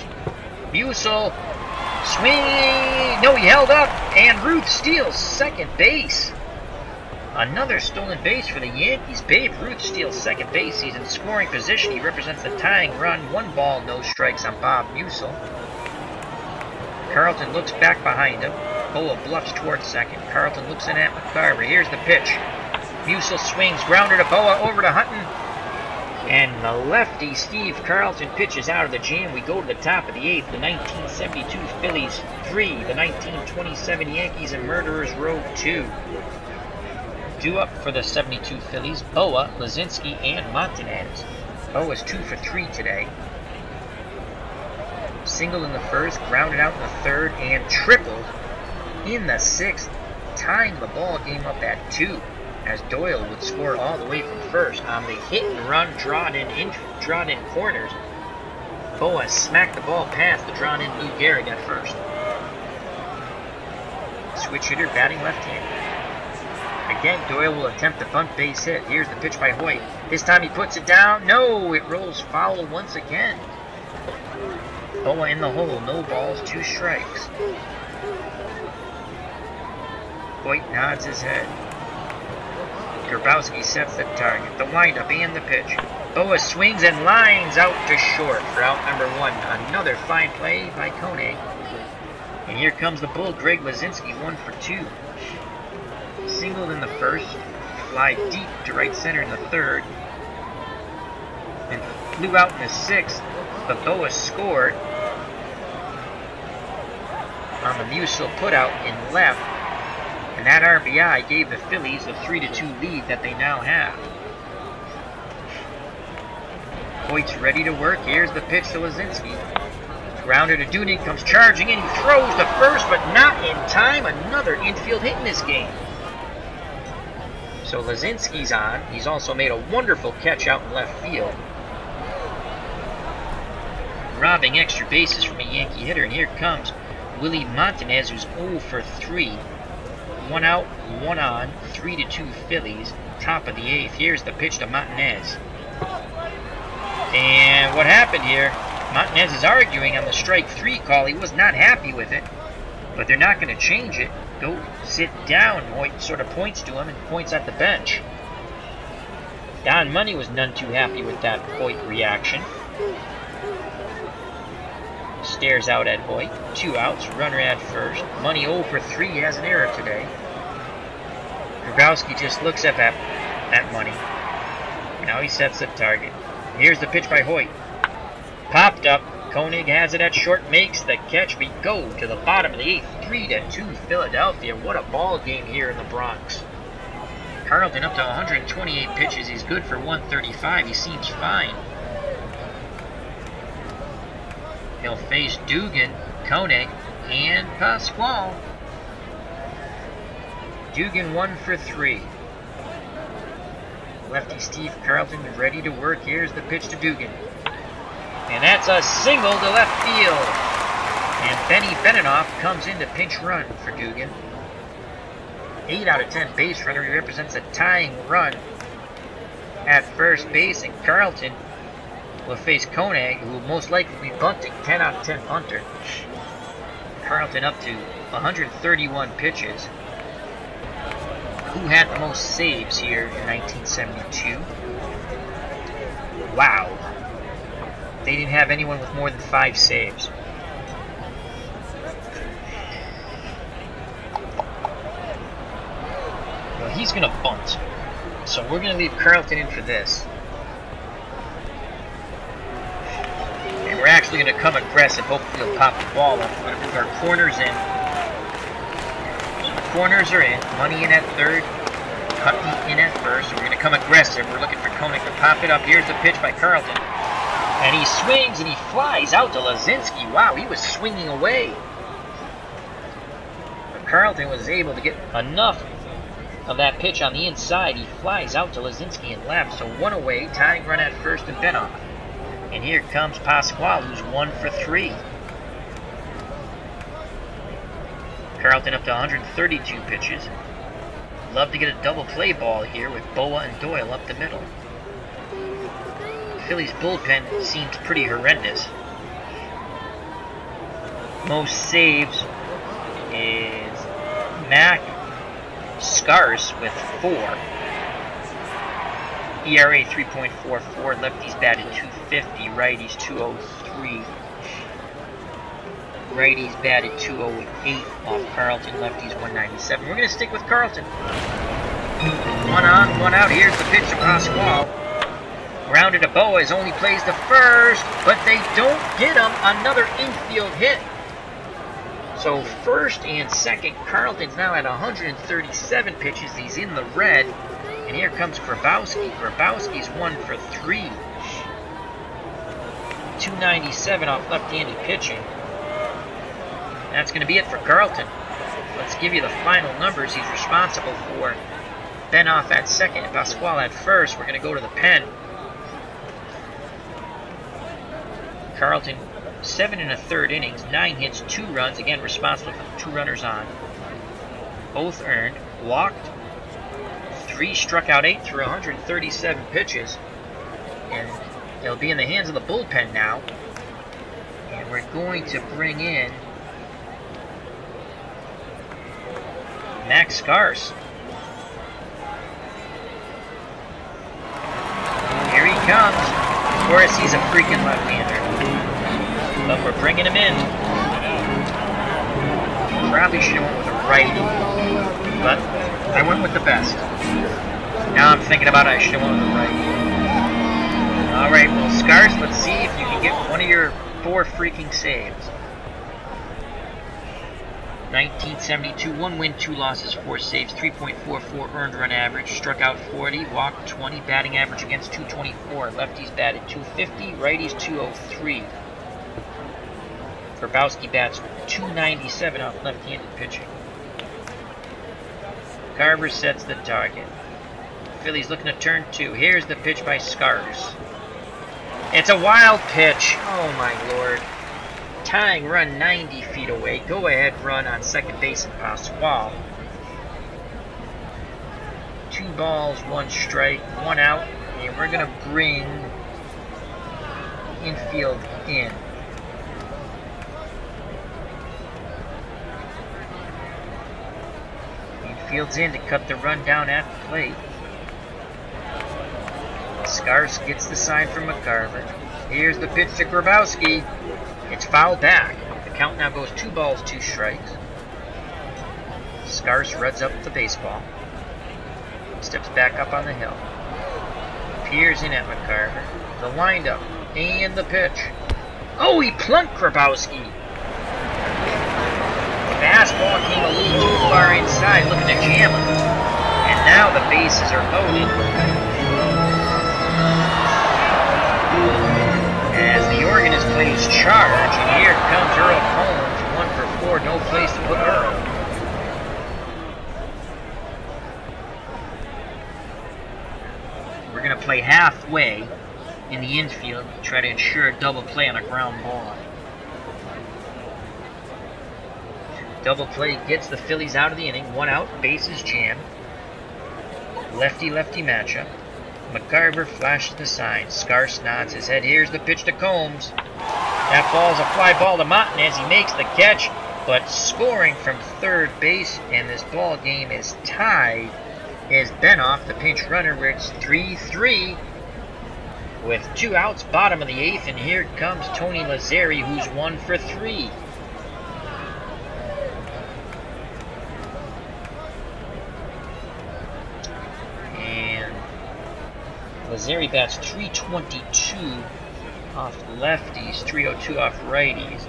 Musil swing! No, he held up, and Ruth steals second base. Another stolen base for the Yankees. Babe Ruth steals second base. He's in scoring position. He represents the tying run. 1 ball, no strikes on Bob Musil. Carlton looks back behind him. Boa bluffs towards second. Carlton looks in at McCarver. Here's the pitch. Musil swings. Grounder to Boa, over to Hutton. And the lefty, Steve Carlton, pitches out of the jam. We go to the top of the 8th. The 1972 Phillies, 3. The 1927 Yankees and Murderers Row, 2. Due up for the 72 Phillies, Boa, Lazinski, and Montanez. Boa's 2 for 3 today. Singled in the first, grounded out in the third, and tripled in the 6th, tying the ball game up at 2. As Doyle would score all the way from first on the hit and run, drawn in corners. Boa smacked the ball past the drawn in Lou Gehrig at first. Switch hitter batting left-handed. Again, Doyle will attempt a bunt base hit. Here's the pitch by Hoyt. This time he puts it down. No, it rolls foul once again. Boa in the hole. No balls, 2 strikes. Hoyt nods his head. Grabowski sets the target, the windup, and the pitch. Boa swings and lines out to short for out number 1. Another fine play by Koenig. And here comes the bull, Greg Lazinski, 1 for 2. Singled in the first, fly deep to right center in the third, and flew out in the 6th, but Boa scored on the Musil putout in left. And that RBI gave the Phillies the 3-2 lead that they now have. Hoyt's ready to work. Here's the pitch to Lazinski. Grounder to Dunick, comes charging in. He throws to first, but not in time. Another infield hit in this game. So Lazinski's on. He's also made a wonderful catch out in left field. robbing extra bases from a Yankee hitter, and here comes Willie Montanez, who's 0 for 3. 1 out, 1 on, 3-2 Phillies. Top of the 8th. Here's the pitch to Montanez. And what happened here? Montanez is arguing on the strike 3 call. He was not happy with it, but they're not going to change it. Go sit down. Hoyt sort of points to him and points at the bench. Don Money was none too happy with that Hoyt reaction. Stares out at Hoyt. 2 outs, runner at first. Money 0 for 3, he has an error today. Grabowski just looks up at Money. Now he sets the target. Here's the pitch by Hoyt. Popped up. Koenig has it at short, makes the catch. We go to the bottom of the 8th. 3-2 Philadelphia. What a ball game here in the Bronx. Carlton up to 128 pitches. He's good for 135. He seems fine. He'll face Dugan, Koenig, and Pasquale. Dugan 1 for 3. Lefty Steve Carlton ready to work. Here's the pitch to Dugan. And that's a single to left field. And Benny Beninoff comes in to pinch run for Dugan. 8 out of 10 base runner. He represents a tying run at first base. And Carlton will face Koenig, who will most likely be bunting. 10 out of 10 bunter. Carlton up to 131 pitches. Who had the most saves here in 1972? Wow. They didn't have anyone with more than 5 saves. Well, he's going to bunt. So we're going to leave Carlton in for this. And we're actually going to come aggressive. Hopefully he'll pop the ball up. We're going to move our corners in. So the corners are in. Money in at third. Cutney in at first. So we're going to come aggressive. We're looking for Koenig to pop it up. Here's the pitch by Carlton. And he swings and he flies out to Lazinski. Wow, he was swinging away. But Carlton was able to get enough of that pitch on the inside. He flies out to Lazinski and left. So 1 away, tying run at first and Beninoff. And here comes Pasquale, who's 1 for 3. Carlton up to 132 pitches. Love to get a double play ball here with Boa and Doyle up the middle. Phillies bullpen seems pretty horrendous. Most saves is Mac Scarce with 4. ERA 3.44. Lefties batted .250. Righties .203. Righties batted .208 off Carlton. Lefties .197. We're going to stick with Carlton. 1 on, 1 out. Here's the pitch to Pasquale. Grounded to Boa, as only plays the first, but they don't get him. Another infield hit. So first and second, Carlton's now at 137 pitches. He's in the red. And here comes Grabowski. Grabowski's 1 for 3. 297 off left-handed pitching. That's going to be it for Carlton. Let's give you the final numbers. He's responsible for Beninoff at second, Pasquale at first. We're going to go to the pen. Carlton, 7 1/3 innings, 9 hits, 2 runs. Again, responsible for the 2 runners on. Both earned, walked, 3 struck out 8 through 137 pitches. And they'll be in the hands of the bullpen now. And we're going to bring in Max Scarce. Here he comes. Of course, he's a freaking left-hander. But we're bringing him in. Probably should have went with a righty, but I went with the best. Now I'm thinking about it, I should have went with a righty. Alright, well, Scarce, let's see if you can get one of your 4 freaking saves. 1972, 1 win, 2 losses, 4 saves, 3.44 earned run average, struck out 40, walked 20, batting average against .224. Lefties batted .250, righties .203. Grabowski bats .297 off left-handed pitching. Carver sets the target. Phillies looking to turn 2. Here's the pitch by Scarce. It's a wild pitch. Oh my lord. Tying run 90 feet away. Go ahead run on second base and Pasquale. 2 balls, 1 strike, 1 out. And we're going to bring infield in. Infield's in to cut the run down at the plate. Scarce gets the sign from McCarver. Here's the pitch to Grabowski. It's fouled back. The count now goes 2 balls, 2 strikes. Scarce runs up the baseball. Steps back up on the hill. Peers in at McCarver. The windup and the pitch. Oh, he plunked Grabowski. Fastball came a little too far inside, looking to jam him. And now the bases are loaded. As the organist plays charge, and here comes Earl Combs, 1 for 4, no place to put Earl. We're going to play halfway in the infield to try to ensure a double play on a ground ball. Double play gets the Phillies out of the inning. 1 out, bases jammed. Lefty-lefty matchup. McCarver flashes the sign. Scarce nods his head. Here's the pitch to Combs. That ball's a fly ball to Montanez. He makes the catch, but scoring from third base, and this ball game is tied, is Benoff, the pinch runner, where it's 3-3 with 2 outs, bottom of the 8th, and here comes Tony Lazzeri, who's 1 for 3. Lazzeri bats .322 off lefties, .302 off righties.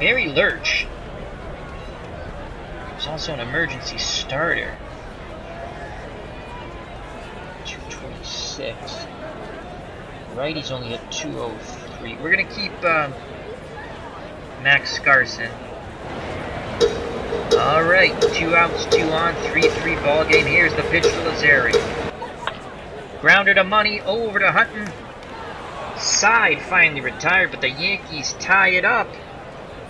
Barry Lurch is also an emergency starter. 226. Righties only at 203. We're going to keep Max Scarson. Alright, 2 outs, 2 on, 3-3 ball game. Here's the pitch to Lazzeri. Grounded to Money, over to Hutton. Side finally retired, but the Yankees tie it up.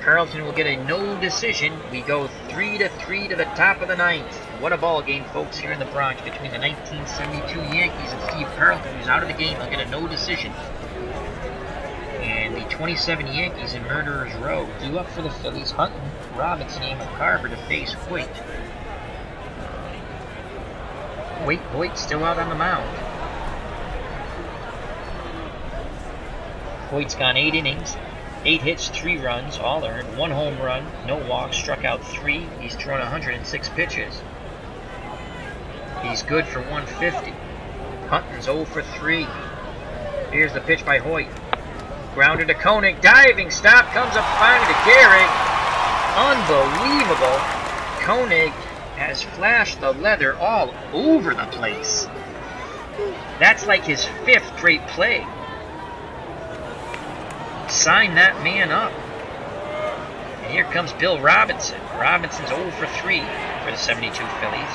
Carlton will get a no decision. We go 3-3 to the top of the 9th. What a ball game, folks, here in the Bronx between the 1972 Yankees and Steve Carlton, who's out of the game. He'll get a no decision. And the 27 Yankees in Murderers Row due up for the Phillies. Hutton, Robinson, and McCarver to face Hoyt. Hoyt still out on the mound. Hoyt's gone 8 innings, 8 hits, 3 runs, all earned, 1 home run, no walks, struck out 3. He's thrown 106 pitches. He's good for 150. Hutton's 0 for 3. Here's the pitch by Hoyt. Grounded to Koenig, diving stop, comes up finally to Gehrig. Unbelievable. Koenig has flashed the leather all over the place. That's like his 5th great play. Sign that man up. And here comes Bill Robinson. Robinson's 0 for 3 for the 72 Phillies.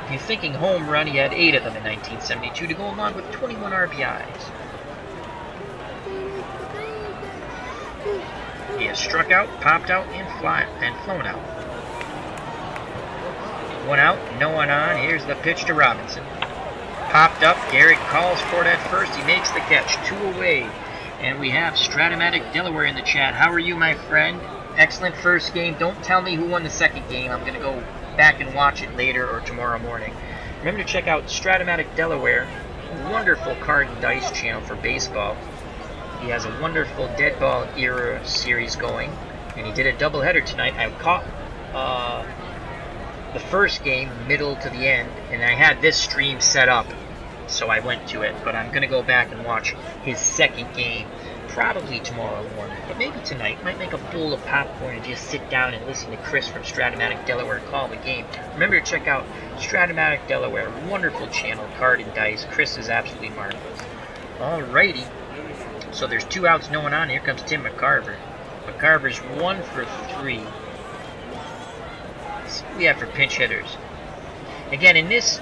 If you're thinking home run, he had 8 of them in 1972 to go along with 21 RBIs. He has struck out, popped out, and flown out. 1 out, no one on. Here's the pitch to Robinson. Popped up, Gehrig calls for it at first. He makes the catch, 2 away. And we have Stratomatic Delaware in the chat. How are you, my friend? Excellent first game. Don't tell me who won the second game. I'm going to go back and watch it later or tomorrow morning. Remember to check out Stratomatic Delaware, a wonderful card and dice channel for baseball. He has a wonderful Dead Ball era series going, and he did a doubleheader tonight. I caught the first game, middle to the end, and I had this stream set up, so I went to it. But I'm going to go back and watch his second game, probably tomorrow morning, but maybe tonight. Might make a bowl of popcorn and just sit down and listen to Chris from Stratomatic Delaware call the game. Remember to check out Stratomatic Delaware, wonderful channel, card and dice. Chris is absolutely marvelous. Alrighty. So there's 2 outs, no one on. Here comes Tim McCarver. McCarver's 1 for 3 we have for pinch hitters? Again, in this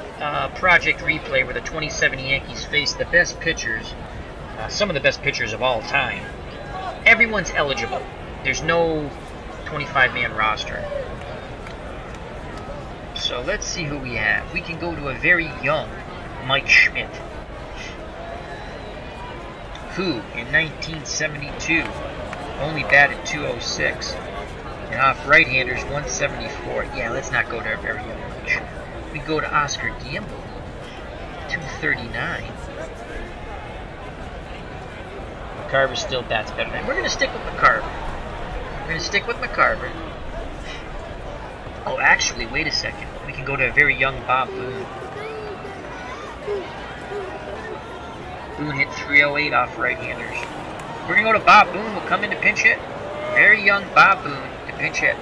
project replay where the 2070 Yankees face the best pitchers, some of the best pitchers of all time, everyone's eligible. There's no 25-man roster. So let's see who we have. We can go to a very young Mike Schmidt, who in 1972 only batted .206. And off right-handers, 174. Yeah, let's not go to a very young Mike Schmidt. We go to Oscar Gamble, 239. McCarver still bats better than. We're going to stick with McCarver. Oh, actually, wait a second. We can go to a very young Bob Boone. Boone hit 308 off right-handers. We're going to go to Bob Boone. We'll come in to pinch hit. Very young Bob Boone to pinch hit.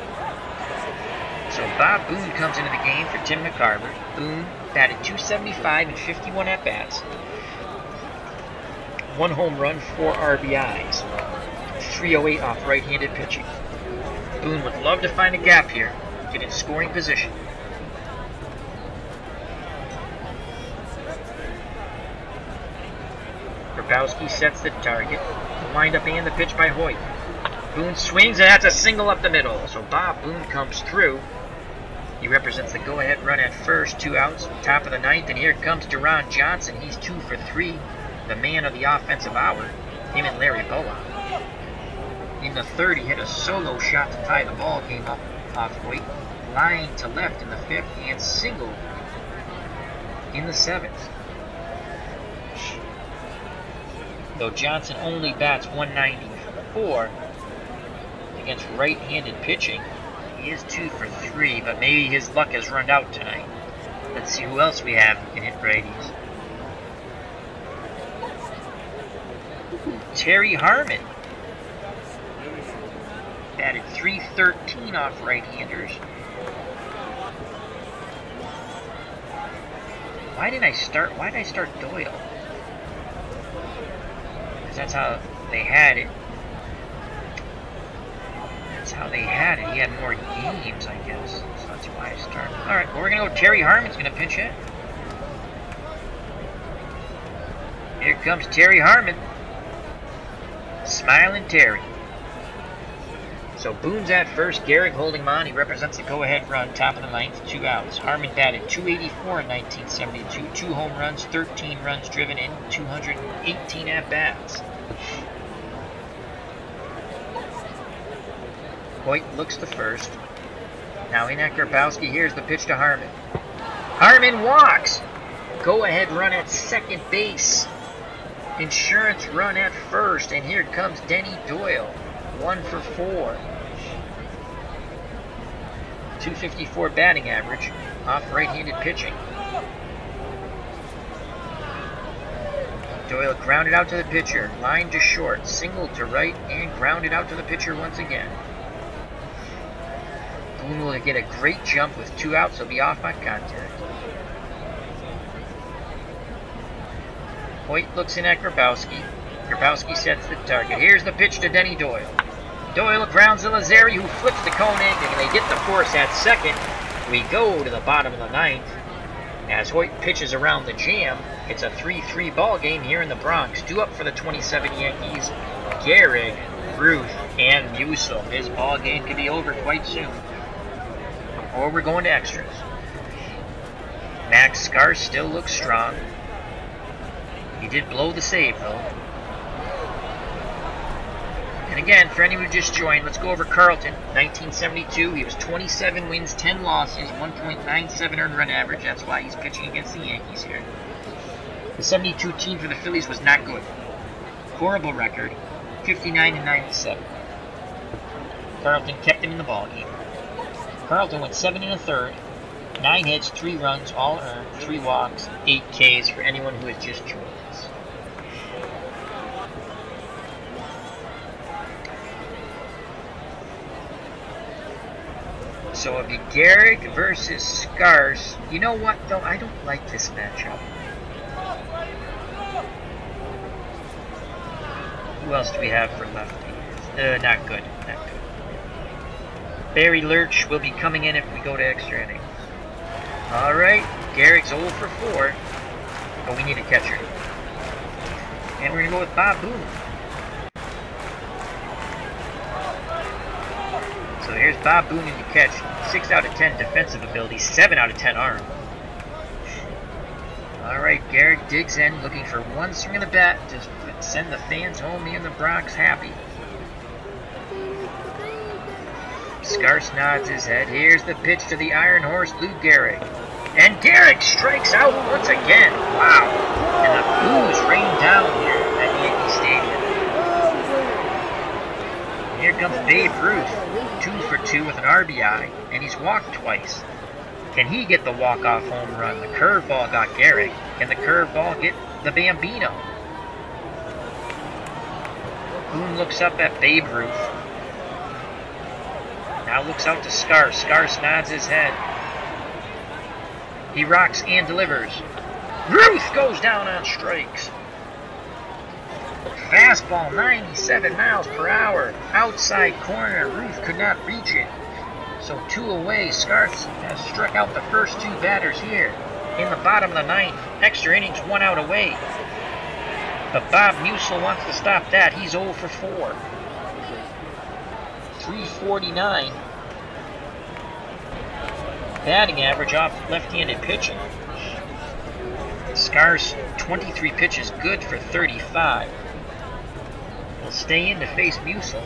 So Bob Boone comes into the game for Tim McCarver. Boone batted .275 and 51 at-bats. 1 home run, 4 RBIs. 308 off right-handed pitching. Boone would love to find a gap here, get in scoring position. Grabowski sets the target. The windup and the pitch by Hoyt. Boone swings, and that's a single up the middle. So Bob Boone comes through. He represents the go-ahead run at first, 2 outs, top of the 9th, and here comes Deron Johnson. He's 2 for 3, the man of the offensive hour, him and Larry Bowa. In the 3rd, he hit a solo shot to tie the ball game up off Hoyt, line to left in the 5th, and single in the 7th. Though Johnson only bats .194 against right-handed pitching, he is 2 for 3, but maybe his luck has run out tonight. Let's see who else we have who can hit righties. Terry Harmon batted .313 off right-handers. Why did I start Doyle? Because that's how they had it. He had more games, I guess. So that's why I started. Alright, well, we're going to go Terry Harmon's going to pinch hit. Here comes Terry Harmon. Smiling Terry. So Boone's at first, Gehrig holding him on. He represents the go-ahead run, top of the 9th, 2 outs. Harmon batted .284 in 1972, 2 home runs, 13 runs driven in, 218 at-bats. Hoyt looks to first. Now in at Grabowski. Here's the pitch to Harmon. Harmon walks. Go-ahead run at second base. Insurance run at first. And here comes Denny Doyle. 1 for 4. 254 batting average off right-handed pitching. Doyle grounded out to the pitcher. Line to short. Single to right. And grounded out to the pitcher once again. Boone will get a great jump with 2 outs. He'll be off on contact. Hoyt looks in at Grabowski. Grabowski sets the target. Here's the pitch to Denny Doyle. Doyle grounds to Lazzari, who flips the Koenig, and they get the force at second. We go to the bottom of the 9th. As Hoyt pitches around the jam, it's a 3-3 ball game here in the Bronx. Due up for the 27 Yankees, Gehrig, Ruth, and Musil. His ball game could be over quite soon. Or we're going to extras. Max Scar still looks strong. He did blow the save, though. And again, for anyone who just joined, let's go over Carlton. 1972, he was 27 wins, 10 losses, 1.97 earned run average. That's why he's pitching against the Yankees here. The 72 team for the Phillies was not good. Horrible record, 59-97. Carlton kept him in the ballgame. Carlton went 7 1/3, 9 hits, 3 runs, all earned, 3 walks, 8 Ks for anyone who has just joined us. So it'll be Gehrig versus Scars. You know what, though? I don't like this matchup. Who else do we have for lefty? Not good. Not good. Barry Lurch will be coming in if we go go to extra innings. Alright, Garrick's 0 for 4. But we need a catcher. And we're going to go with Bob Boone. So here's Bob Boone in the catch. 6 out of 10 defensive ability, 7 out of 10 arm. Alright, Garrick digs in, looking for one swing of the bat to send the fans home and the Bronx happy. Scarce nods his head. Here's the pitch to the Iron Horse, Lou Gehrig. And Garrick strikes out once again. Wow. And the boos rain down here at Yankee Stadium. Here comes Babe Ruth. 2 for 2 with an RBI. And he's walked twice. Can he get the walk-off home run? The curveball got Garrick. Can the curveball get the Bambino? Boone looks up at Babe Ruth. Now looks out to Scarce. Scarce nods his head. He rocks and delivers. Ruth goes down on strikes. Fastball, 97 miles per hour. Outside corner. Ruth could not reach it. So 2 away. Scarce has struck out the first 2 batters here. In the bottom of the 9th. Extra innings, 1 out away. But Bob Musil wants to stop that. He's 0 for 4. 349. Batting average off left-handed pitching. Scarce, 23 pitches, good for 35. Will stay in to face Musil.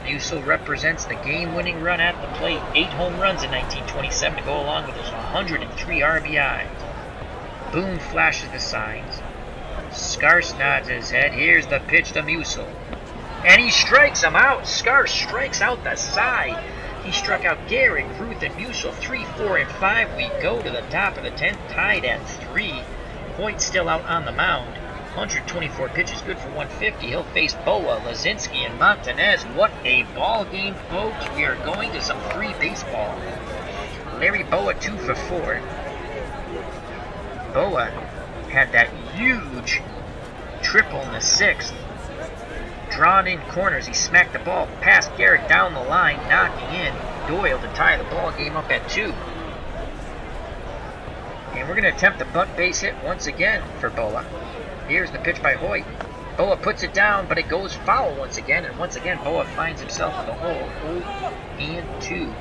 Musil represents the game-winning run at the plate. 8 home runs in 1927 to go along with his 103 RBI. Boone flashes the signs. Scarce nods his head. Here's the pitch to Musil. And he strikes him out. Scarce strikes out the side. He struck out Garrick, Ruth, and Musil. 3, 4, and 5. We go to the top of the 10th, tied at 3. Hoyt still out on the mound. 124 pitches, good for 150. He'll face Boa, Lazinski, and Montanez. What a ball game, folks. We are going to some free baseball. Larry Boa, 2 for 4. Boa had that huge triple in the 6th. Drawn in corners, he smacked the ball past Garrick down the line, knocking in Doyle to tie the ball game up at 2. And we're going to attempt a bunt base hit once again for Boa. Here's the pitch by Hoyt. Boa puts it down, but it goes foul once again, and once again Boa finds himself in the hole. 0-2.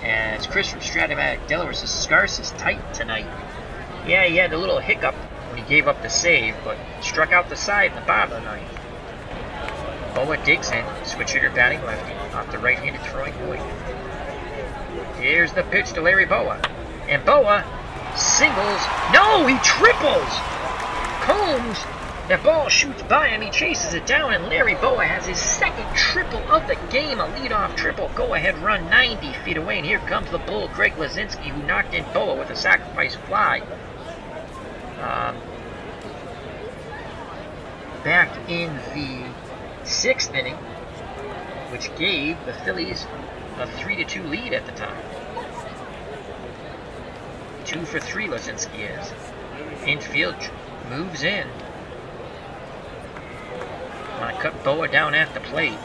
As Chris from Stratomatic Delaware says, Scarce is tight tonight. Yeah, he had a little hiccup when he gave up the save, but struck out the side in the bottom of the 9th. Boa digs in, switch hitter batting lefty, off the right-handed throwing Hoyt. Here's the pitch to Larry Boa. And Boa singles. No, he triples! Combs, that ball shoots by him, he chases it down, and Larry Boa has his 2nd triple of the game, a leadoff triple. Go-ahead run 90 feet away, and here comes the bull, Greg Lazinski, who knocked in Boa with a sacrifice fly. Back in the 6th inning, which gave the Phillies a 3-2 lead at the time. 2 for 3 Lazinski is. Infield moves in. Want to cut Boa down at the plate.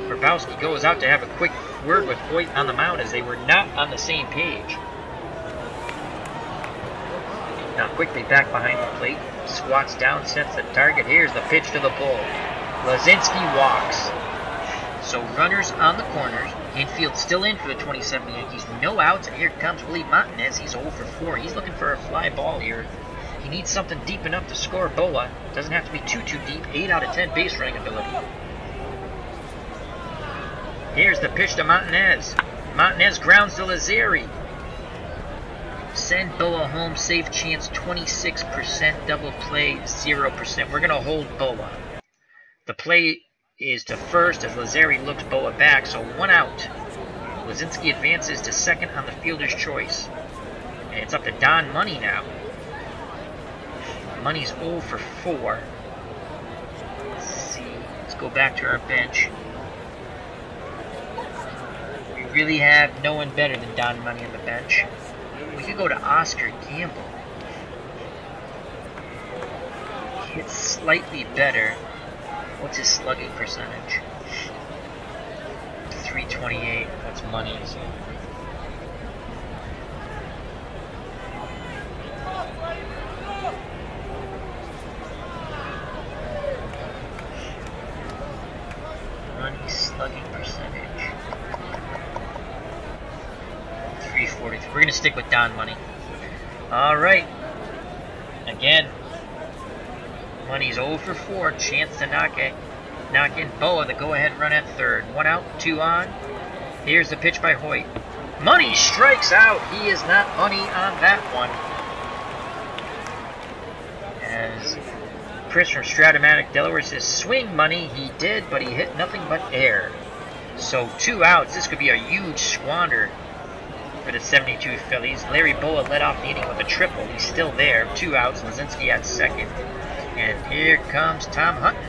Grabowski goes out to have a quick word with Hoyt on the mound as they were not on the same page. Now quickly back behind the plate. Squats down, sets the target. Here's the pitch to the bull. Lazinski walks. So runners on the corners. Infield still in for the 27 Yankees. No outs, and here comes Willie Montanez. He's 0 for 4. He's looking for a fly ball here. He needs something deep enough to score Boa. Doesn't have to be too deep. 8 out of 10 base running ability. Here's the pitch to Montanez. Montanez grounds to Lazzeri. Send Boa home. Save chance 26%. Double play 0%. We're going to hold Boa. The play is to first as Lazzeri looks Boa back, so 1 out. Lazinski advances to 2nd on the fielder's choice. And it's up to Don Money now. Money's 0 for 4. Let's see. Let's go back to our bench. We really have no one better than Don Money on the bench. We could go to Oscar Gamble. hits slightly better. What's his slugging percentage? 328. That's money. So. Money slugging percentage. 343. We're gonna stick with Don money. All right. Again. Money's 0 for 4. Chance to knock in Boa, the go-ahead run at third. 1 out, 2 on. Here's the pitch by Hoyt. Money strikes out. He is not money on that one. As Chris from Stratomatic Delaware says, swing Money. He did, but he hit nothing but air. So 2 outs. This could be a huge squander for the 72 Phillies. Larry Boa led off the inning with a triple. He's still there. 2 outs. Lazinski at second. And here comes Tom Hutton.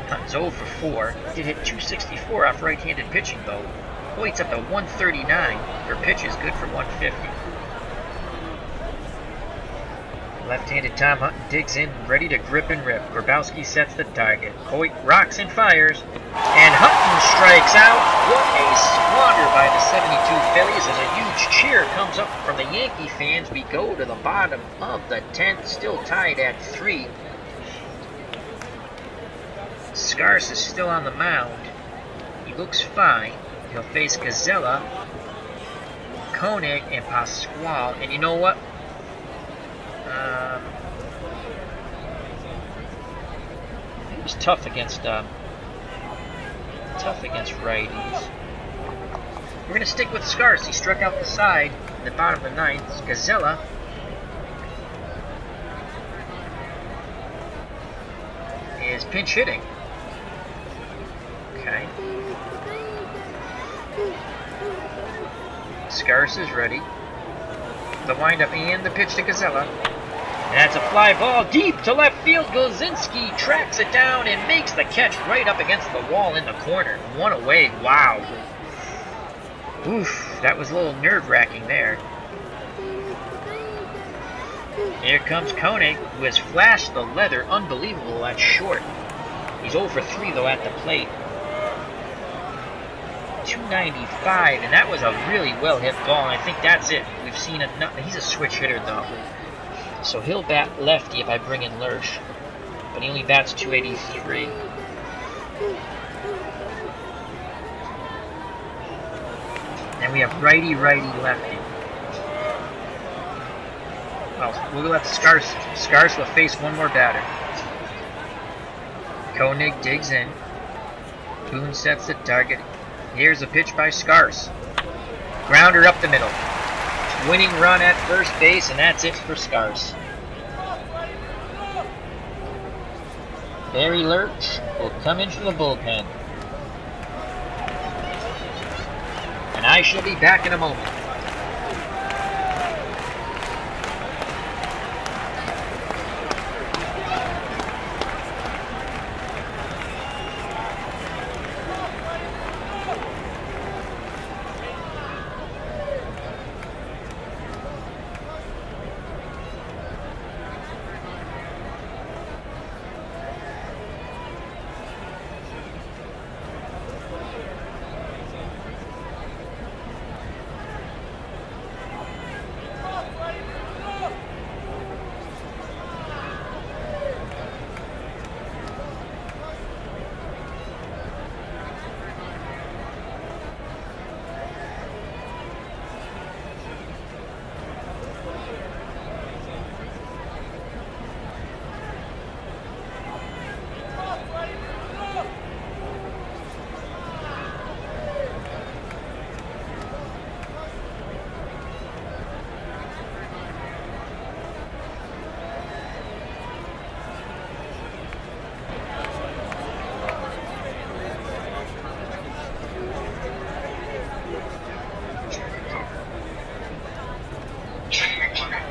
Hutton's 0 for 4. Did hit 264 off right-handed pitching, though. Hoyt's up to 139 for pitches, good for 150. Left-handed Tom Hutton digs in, ready to grip and rip. Grabowski sets the target. Hoyt rocks and fires. And Hutton strikes out. What a squander by the 72 Phillies as a huge cheer comes up from the Yankee fans. We go to the bottom of the 10th, still tied at 3. Scarce is still on the mound. He looks fine. He'll face Gazella, Koenig, and Pasquale. And you know what? It was tough against righties. We're gonna stick with Scarce. He struck out the side in the bottom of the 9th. Gazella is pinch hitting. Okay. Scarce is ready. The windup and the pitch to Gazella. And that's a fly ball deep to left field. Glazinski tracks it down and makes the catch right up against the wall in the corner. 1 away. Wow. Oof, that was a little nerve-wracking there. Here comes Koenig, who has flashed the leather. Unbelievable at short. He's 0 for 3, though, at the plate. 295, and that was a really well-hit ball. I think that's it. We've seen enough. He's a switch hitter, though. So he'll bat lefty if I bring in Lurch. But he only bats 283. And we have righty, lefty. Well, we'll let Scarce will face one more batter. Koenig digs in. Boone sets the target. Here's a pitch by Scarce. Grounder up the middle. Winning run at first base, and that's it for Scarce. Barry Lurch will come in from the bullpen. And I shall be back in a moment.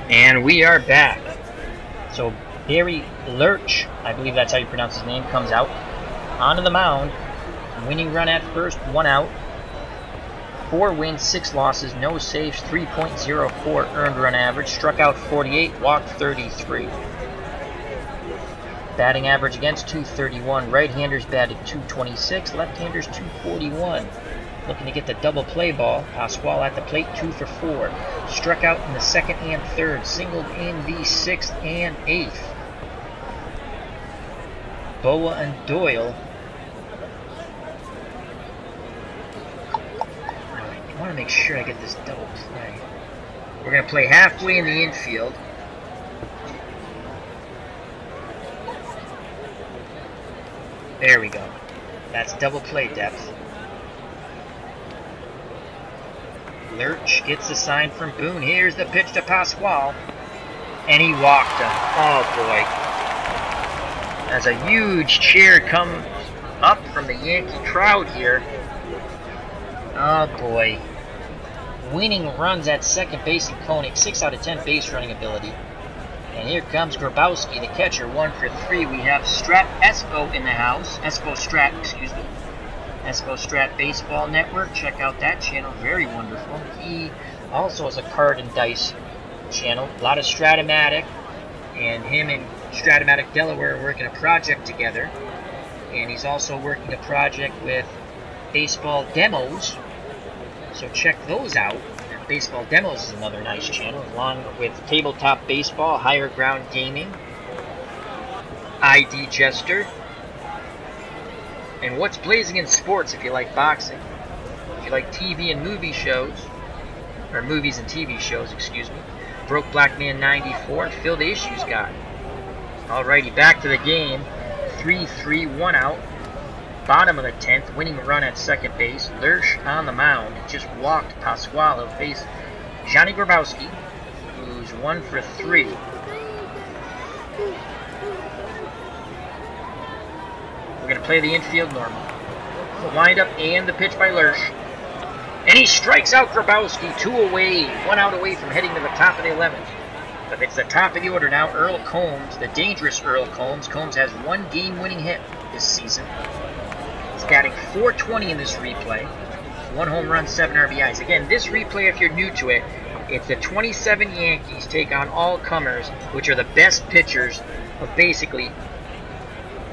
And we are back. So Barry Lurch, I believe that's how you pronounce his name, comes out onto the mound. Winning run at first, 1 out. 4 wins, 6 losses, no saves, 3.04 earned run average, struck out 48, walked 33. Batting average against 231. Right-handers batted 226, left-handers 241. Looking to get the double play ball. Pasquale at the plate, 2 for 4. Struck out in the 2nd and 3rd, singled in the 6th and 8th. Boa and Doyle. I want to make sure I get this double play. We're going to play halfway in the infield. There we go. That's double play depth. Lurch gets a sign from Boone. Here's the pitch to Pasquale. And he walked him. Oh boy. As a huge cheer comes up from the Yankee crowd here. Oh boy. Winning runs at second base and Koenig. 6 out of 10 base running ability. And here comes Grabowski, the catcher, 1 for 3. We have Strat Espo in the house. Espo Strat, excuse me. Espo Strat Baseball Network. Check out that channel. Very wonderful. He also has a card and dice channel. A lot of Stratomatic. And him and Stratomatic Delaware are working a project together. And he's also working a project with Baseball Demos. So check those out. Baseball Demos is another nice channel, along with Tabletop Baseball, Higher Ground Gaming, ID Jester, and What's Blazing in Sports if you like boxing. If you like TV and movie shows, or movies and TV shows, excuse me, Broke Black Man 94 and Phil the Issues Guy. Alrighty, back to the game. 3-3, 1 out. Bottom of the 10th, winning run at second base. Lurch on the mound, just walked Pasquale, face Johnny Grabowski, who's 1 for 3. We're going to play the infield normal. The windup and the pitch by Lurch. And he strikes out Grabowski, 2 away, 1 out away from heading to the top of the 11th. But it's the top of the order now. Earl Combs, the dangerous Earl Combs. Combs has 1 game-winning hit this season. Batting .420 in this replay. 1 home run, 7 RBIs. Again, this replay, if you're new to it, it's the 27 Yankees take on all comers, which are the best pitchers of basically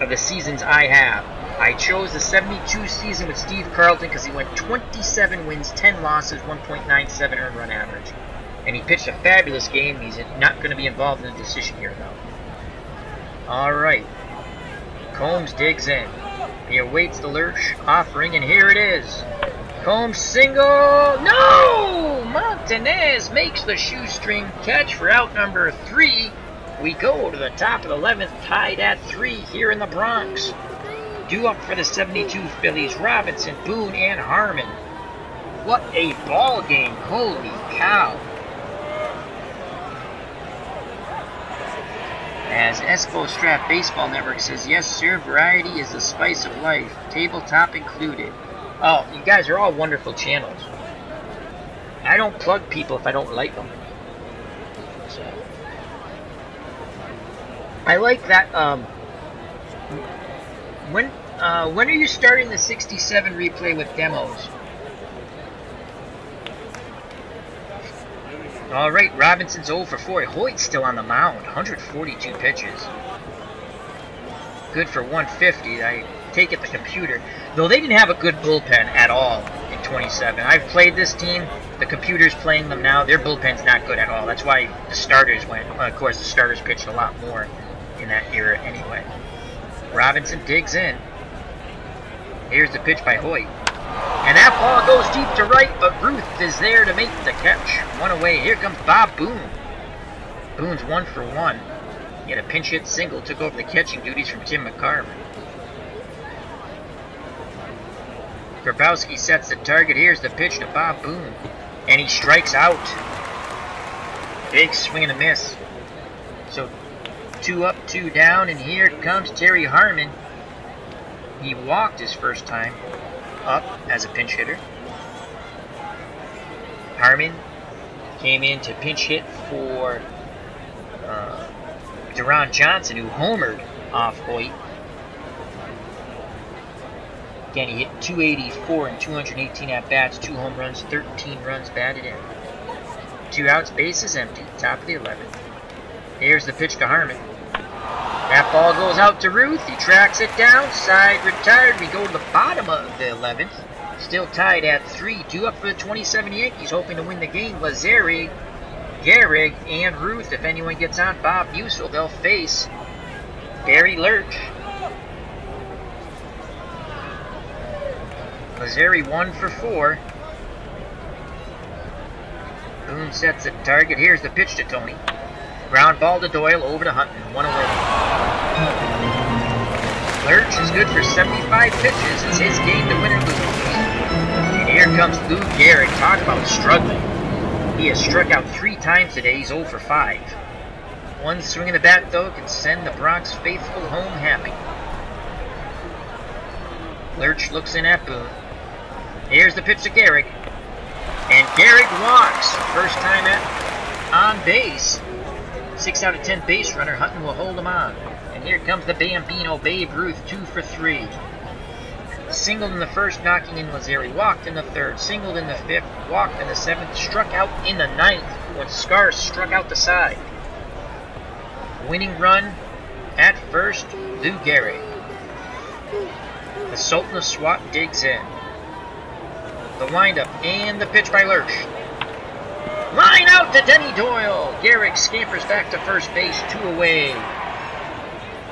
of the seasons I have. I chose the 72 season with Steve Carlton because he went 27 wins, 10 losses, 1.97 earned run average. And he pitched a fabulous game. He's not going to be involved in the decision here, though. Alright. Combs digs in. He awaits the Lurch offering, and here it is. Combs single. No! Montanez makes the shoestring catch for out number 3. We go to the top of the 11th, tied at 3 here in the Bronx. Due up for the 72 Phillies, Robinson, Boone, and Harmon. What a ball game. Holy cow. As Espo Strat Baseball Network says, yes sir, variety is the spice of life, tabletop included. Oh, you guys are all wonderful channels. I don't plug people if I don't like them. So, I like that, when are you starting the 67 replay with demos? Alright, Robinson's 0 for 4. Hoyt's still on the mound. 142 pitches. Good for 150. I take it the computer. Though they didn't have a good bullpen at all in 27. I've played this team. The computer's playing them now. Their bullpen's not good at all. That's why the starters went. Well, of course, the starters pitched a lot more in that era anyway. Robinson digs in. Here's the pitch by Hoyt. And that ball goes deep to right, but Ruth is there to make the catch. 1 away. Here comes Bob Boone. Boone's 1 for 1. He had a pinch hit single, took over the catching duties from Tim McCarver. Grabowski sets the target. Here's the pitch to Bob Boone. And he strikes out. Big swing and a miss. So 2 up, 2 down, and here comes Terry Harmon. He walked his first time up as a pinch hitter. Harmon came in to pinch hit for Deron Johnson, who homered off Hoyt. Again, he hit 284 and 218 at-bats, 2 home runs, 13 runs batted in. 2 outs, bases empty, top of the 11th. Here's the pitch to Harmon. That ball goes out to Ruth. He tracks it down, side retired. We go to the bottom of the 11th. Still tied at 3. 2 up for the 27 Yankees, hoping to win the game. Lazeri, Gehrig, and Ruth. If anyone gets on Bob Musil, they'll face Barry Lurch. Lazeri 1 for 4. Boone sets the target. Here's the pitch to Tony. Ground ball to Doyle, over to Hunton, 1 away. Lurch is good for 75 pitches. It's his game to win or lose. And here comes Lou Gehrig. Talk about struggling. He has struck out 3 times today. He's 0 for 5. One swing of the bat, though, can send the Bronx faithful home happy. Lurch looks in at Boone. Here's the pitch to Gehrig. And Gehrig walks. First time on base. 6 out of 10 base runner. Hunton will hold him on. And here comes the Bambino, Babe Ruth, 2 for 3. Singled in the first, knocking in Lazeri. Walked in the third. Singled in the fifth. Walked in the seventh. Struck out in the ninth when Scar struck out the side. Winning run at first, Lou Gehrig. The Sultan of SWAT digs in. The windup and the pitch by Lurch. Line out to Denny Doyle. Gehrig scampers back to first base, 2 away.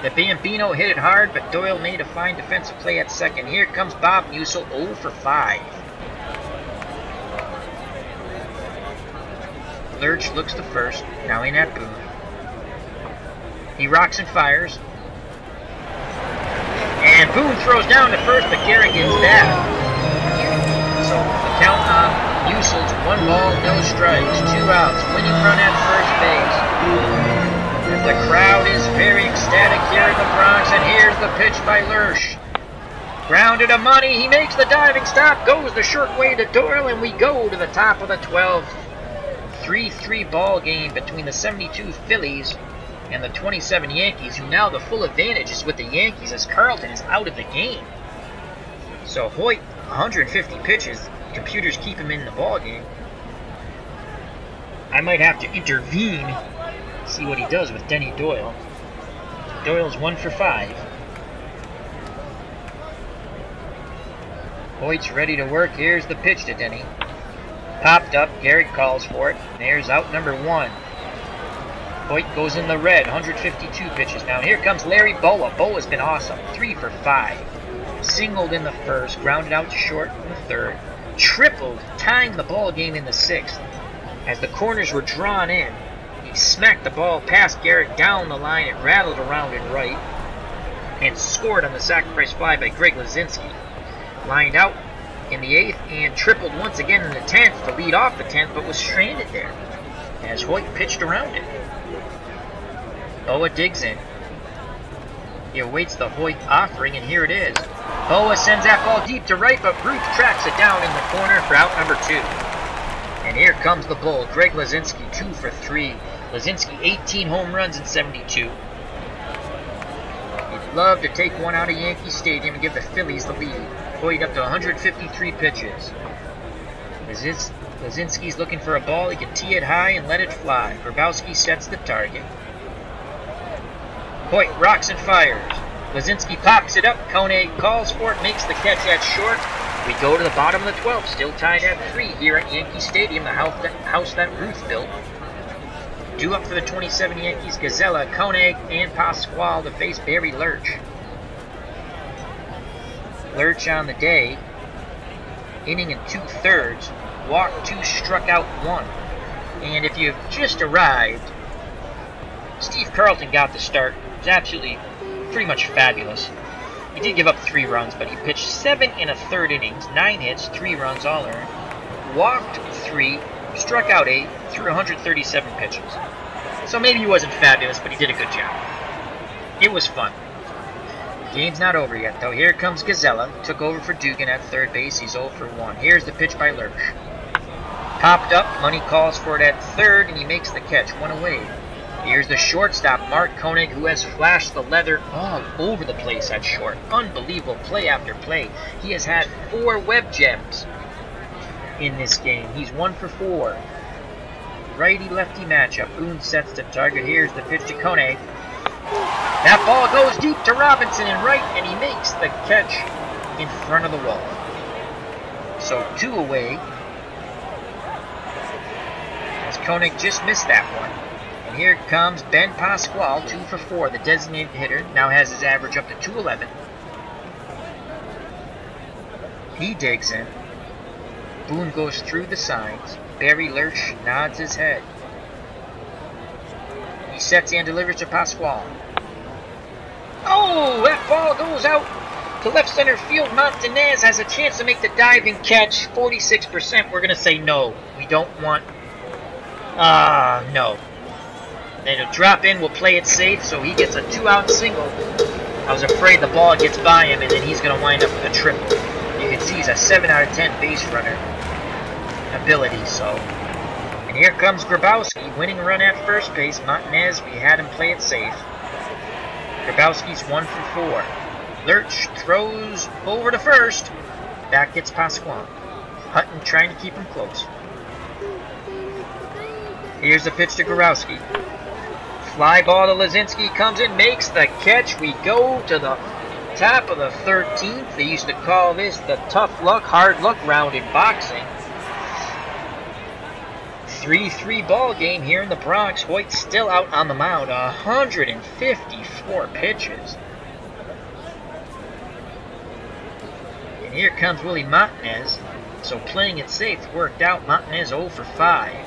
The Bambino hit it hard, but Doyle made a fine defensive play at second. Here comes Bob Musil, 0 for 5. Lurch looks to first, now in at Boone. He rocks and fires. And Boone throws down to first, but Gehrig gets that. So the count on Musil's 1 ball, no strikes, 2 outs, winning run at first base. And the crowd is very ecstatic here in the Bronx, and here's the pitch by Lurch. Grounded to money, he makes the diving stop, goes the short way to Doyle, and we go to the top of the 12th. 3-3 ball game between the 72 Phillies and the 27 Yankees, who now the full advantage is with the Yankees as Carlton is out of the game. So Hoyt, 150 pitches, computers keep him in the ball game. I might have to intervene, see what he does with Denny Doyle. Doyle's 1 for 5. Hoyt's ready to work. Here's the pitch to Denny. Popped up, Gehrig calls for it. There's out number 1. Hoyt goes in the red, 152 pitches. Now here comes Larry Boa. Boa's been awesome, 3 for 5. Singled in the first, grounded out to short in the third. Tripled, tying the ball game in the 6th. As the corners were drawn in, he smacked the ball past Gehrig down the line. It rattled around in right. And scored on the sacrifice fly by Greg Lazinski. Lined out in the 8th and tripled once again in the 10th to lead off the 10th, but was stranded there as Hoyt pitched around it. Boa digs in. He awaits the Hoyt offering, and here it is. Boa sends that ball deep to right, but Ruth tracks it down in the corner for out number 2. And here comes the Bull, Greg Lazinski, 2 for 3. Lazinski, 18 home runs in 72. He'd love to take one out of Yankee Stadium and give the Phillies the lead. Hoyt up to 153 pitches. Lazinski's looking for a ball. He can tee it high and let it fly. Grabowski sets the target. Hoyt rocks and fires. Lazinski pops it up. Koenig calls for it, makes the catch at short. We go to the bottom of the 12th, still tied at 3 here at Yankee Stadium, the house that Ruth built. 2 up for the 27 Yankees, Gazella, Koenig, and Pasquale to face Barry Lurch. Lurch on the day, inning and 2/3, walked 2, struck out 1. And if you've just arrived, Steve Carlton got the start. It was absolutely pretty much fabulous. He did give up 3 runs, but he pitched 7 1/3 innings, 9 hits, 3 runs all earned, walked 3, struck out 8, threw 137 pitches. So maybe he wasn't fabulous, but he did a good job. It was fun. The game's not over yet, though. Here comes Gazella. Took over for Dugan at third base. He's 0 for 1. Here's the pitch by Lurch. Popped up. Money calls for it at third, and he makes the catch. 1 away. Here's the shortstop, Mark Koenig, who has flashed the leather all over the place at short. Unbelievable play after play. He has had 4 web gems in this game. He's 1 for 4. Righty-lefty matchup. Boone sets the target. Here's the pitch to Koenig. That ball goes deep to Robinson in right, and he makes the catch in front of the wall. So 2 away. As Koenig just missed that one. And here comes Ben Pasquale, 2 for 4. The designated hitter now has his average up to 211. He digs in. Boone goes through the signs. Barry Lurch nods his head. He sets and delivers to Pasquale. Oh, that ball goes out to left center field. Montanez has a chance to make the diving catch. 46%. We're going to say no. We don't want... no. Then he'll drop in, we'll play it safe, so he gets a 2-out single. I was afraid the ball gets by him, and then he's going to wind up with a triple. You can see he's a 7 out of 10 base runner ability, so. And here comes Grabowski, winning a run at first base. Montanez, we had him play it safe. Grabowski's 1 for 4. Lurch throws over to first. Back gets Pasquale. Hutton trying to keep him close. Here's the pitch to Grabowski. Fly ball to Lazinski, comes in, makes the catch. We go to the top of the 13th. They used to call this the tough luck, hard luck round in boxing. 3-3 ball game here in the Bronx. Hoyt still out on the mound. 154 pitches. And here comes Willie Montanez. So playing it safe worked out. Montanez 0 for 5.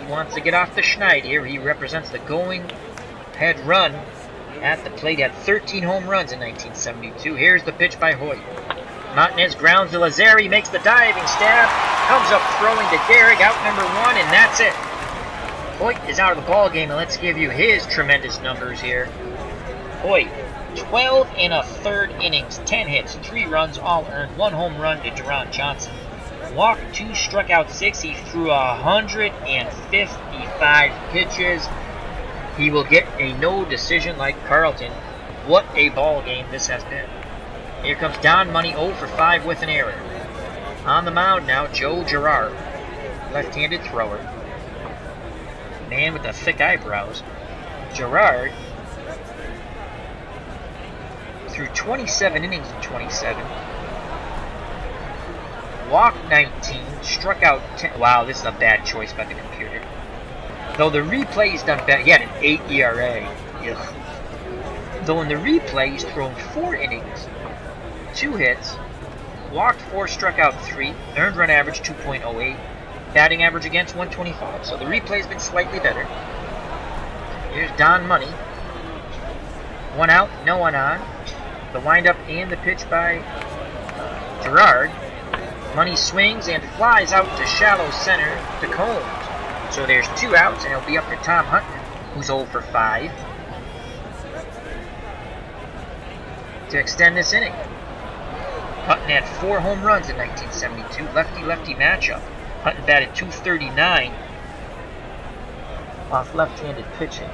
Wants to get off the schneid here. He represents the going-head run at the plate. He had 13 home runs in 1972. Here's the pitch by Hoyt. Montanez grounds to Lazari, makes the diving stab, comes up throwing to Gehrig, out number 1, and that's it. Hoyt is out of the ball game, and let's give you his tremendous numbers here. Hoyt, 12 1/3 innings, 10 hits, 3 runs, all earned, 1 home run to Deron Johnson. Walked 2, struck out 6. He threw 155 pitches. He will get a no decision like Carlton. What a ball game this has been. Here comes Don Money 0 for 5 with an error. On the mound now, Joe Girard, left-handed thrower. Man with the thick eyebrows. Girard threw 27 innings in 27. Walked 19, struck out 10. Wow, this is a bad choice by the computer. Though the replay is done better. He had an 8 ERA. Ugh. Though in the replay, he's thrown 4 innings, 2 hits, walked 4, struck out 3, earned run average 2.08, batting average against 125. So the replay's been slightly better. Here's Don Money. 1 out, no one on. The windup and the pitch by Girard. Money swings and flies out to shallow center to Combs. So there's 2 outs, and it'll be up to Tom Hutton, who's 0 for 5, to extend this inning. Hutton had 4 home runs in 1972, lefty-lefty matchup. Hutton batted .239 off left-handed pitching.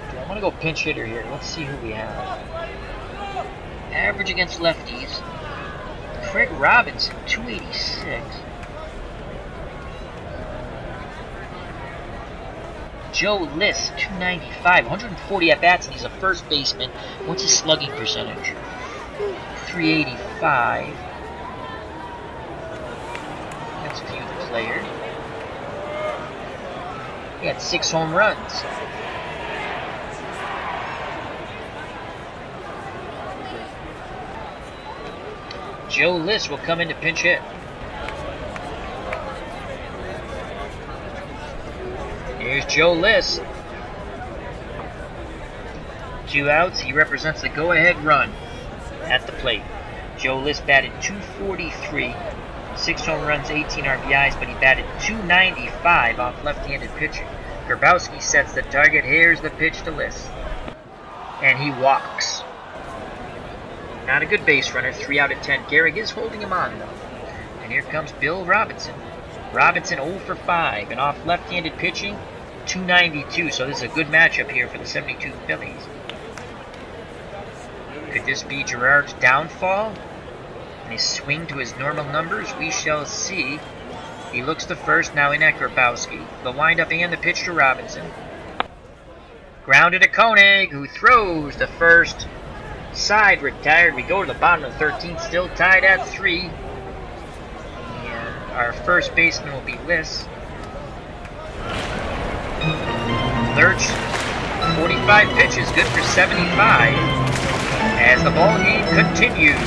Okay, I'm going to go pinch hitter here. Let's see who we have. Average against lefties. Craig Robinson, 286. Joe List, 295, 140 at-bats, and he's a first baseman. What's his slugging percentage? 385. Let's view the player. He had 6 home runs. Joe List will come in to pinch hit. Here's Joe List. 2 outs. He represents the go-ahead run at the plate. Joe List batted .243, 6 home runs, 18 RBIs, but he batted .295 off left-handed pitching. Grabowski sets the target. Here's the pitch to List. And he walks. Not a good base runner, 3 out of 10. Gehrig is holding him on, though. And here comes Bill Robinson. Robinson 0 for 5, and off left-handed pitching, 292. So this is a good matchup here for the 72 Phillies. Could this be Gerard's downfall and his swing to his normal numbers? We shall see. He looks to first, now in at Grabowski. The windup and the pitch to Robinson. Grounded to Koenig, who throws the first. Side retired. We go to the bottom of the 13th, still tied at 3. And our first baseman will be Liss. Lurch, 45 pitches, good for 75. As the ball game continues,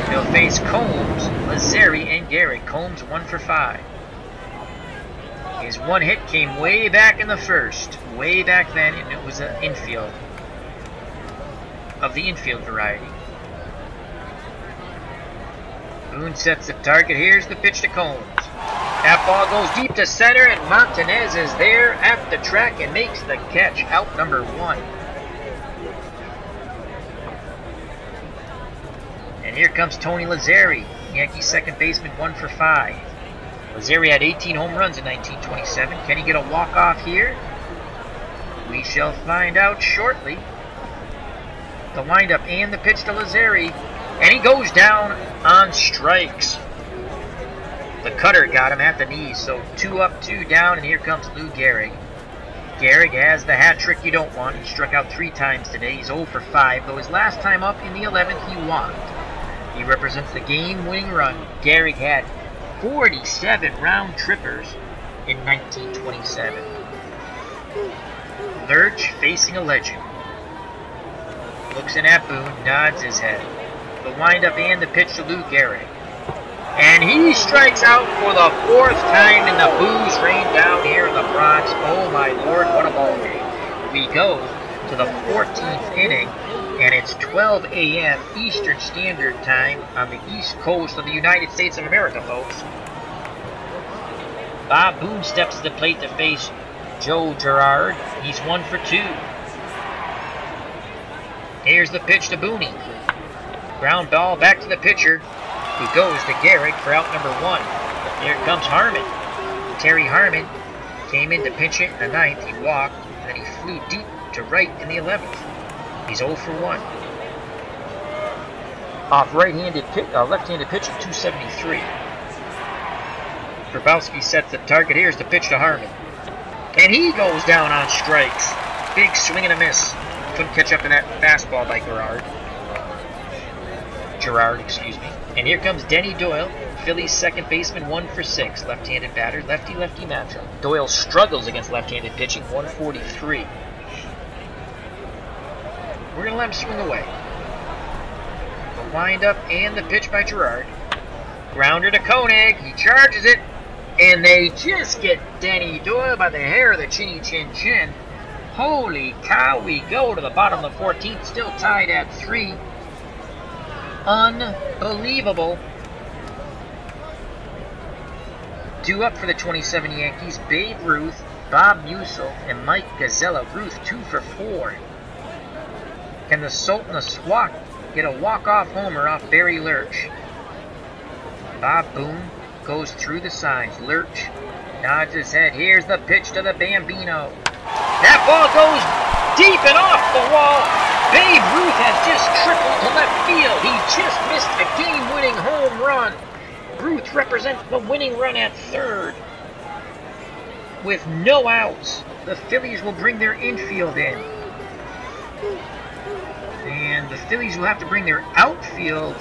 they'll face Combs, Lazzeri, and Garrett. Combs 1 for 5. His one hit came way back in the first, way back then, and it was an infield, of the infield variety. Boone sets the target. Here's the pitch to Combs. That ball goes deep to center, and Montanez is there at the track and makes the catch. Out number 1. And here comes Tony Lazzeri, Yankees second baseman, 1 for 5. Lazzeri had 18 home runs in 1927. Can he get a walk-off here? We shall find out shortly. The windup and the pitch to Lazzeri, and he goes down on strikes. The cutter got him at the knees, so 2 up, 2 down, and here comes Lou Gehrig. Gehrig has the hat trick you don't want. He struck out 3 times today. He's 0 for 5, though his last time up in the 11th he walked. He represents the game-winning run. Gehrig had 47 round trippers in 1927. Lurch facing a legend. Looks in at Boone, nods his head. The windup and the pitch to Lou Gehrig. And he strikes out for the 4th time, and the boos rain down here in the Bronx. Oh my lord, what a ball game. We go to the 14th inning, and it's 12 a.m. Eastern Standard Time on the East Coast of the United States of America, folks. Bob Boone steps to the plate to face Joe Girard. He's 1 for 2. Here's the pitch to Booney. Ground ball back to the pitcher, who goes to Gehrig for out number 1. Here comes Harmon. Terry Harmon came in to pinch it in the 9th. He walked, and then he flew deep to right in the 11th. He's 0 for 1. Off left-handed pitch at 273. Grabowski sets the target. Here's the pitch to Harmon. And he goes down on strikes. Big swing and a miss. Couldn't catch up to that fastball by Gerard, excuse me. And here comes Denny Doyle, Phillies second baseman, 1 for 6. Left-handed batter, lefty-lefty matchup. Doyle struggles against left-handed pitching, 143. We're going to let him swing away. The windup and the pitch by Gerard. Grounder to Koenig. He charges it. And they just get Denny Doyle by the hair of the chinny chin chin. Holy cow, we go to the bottom of the 14th, still tied at 3. Unbelievable. Due up for the 27 Yankees, Babe Ruth, Bob Musil, and Mike Gazzella. Ruth 2 for 4. Can the Sultan of Swat get a walk-off homer off Barry Lurch? Bob Boone goes through the signs. Lurch nods his head. Here's the pitch to the Bambino. That ball goes deep and off the wall. Babe Ruth has just tripled to left field. He just missed a game-winning home run. Ruth represents the winning run at 3rd. With no outs, the Phillies will bring their infield in. And the Phillies will have to bring their outfield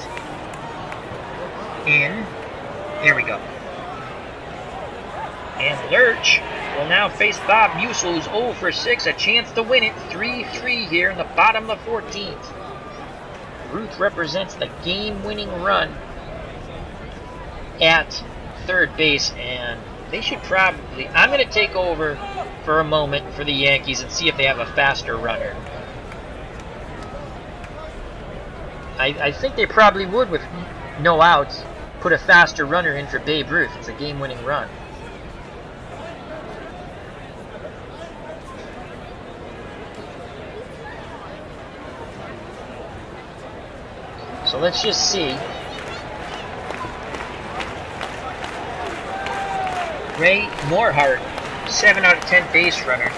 in. There we go. And Lurch will now face Bob Musil, who's 0 for 6. A chance to win it. 3-3 here in the bottom of the 14th. Ruth represents the game-winning run at 3rd base. And they should probably... I'm going to take over for a moment for the Yankees and see if they have a faster runner. I think they probably would, with no outs, put a faster runner in for Babe Ruth. It's a game-winning run. So let's just see. Ray Morehart, 7 out of 10 base runner.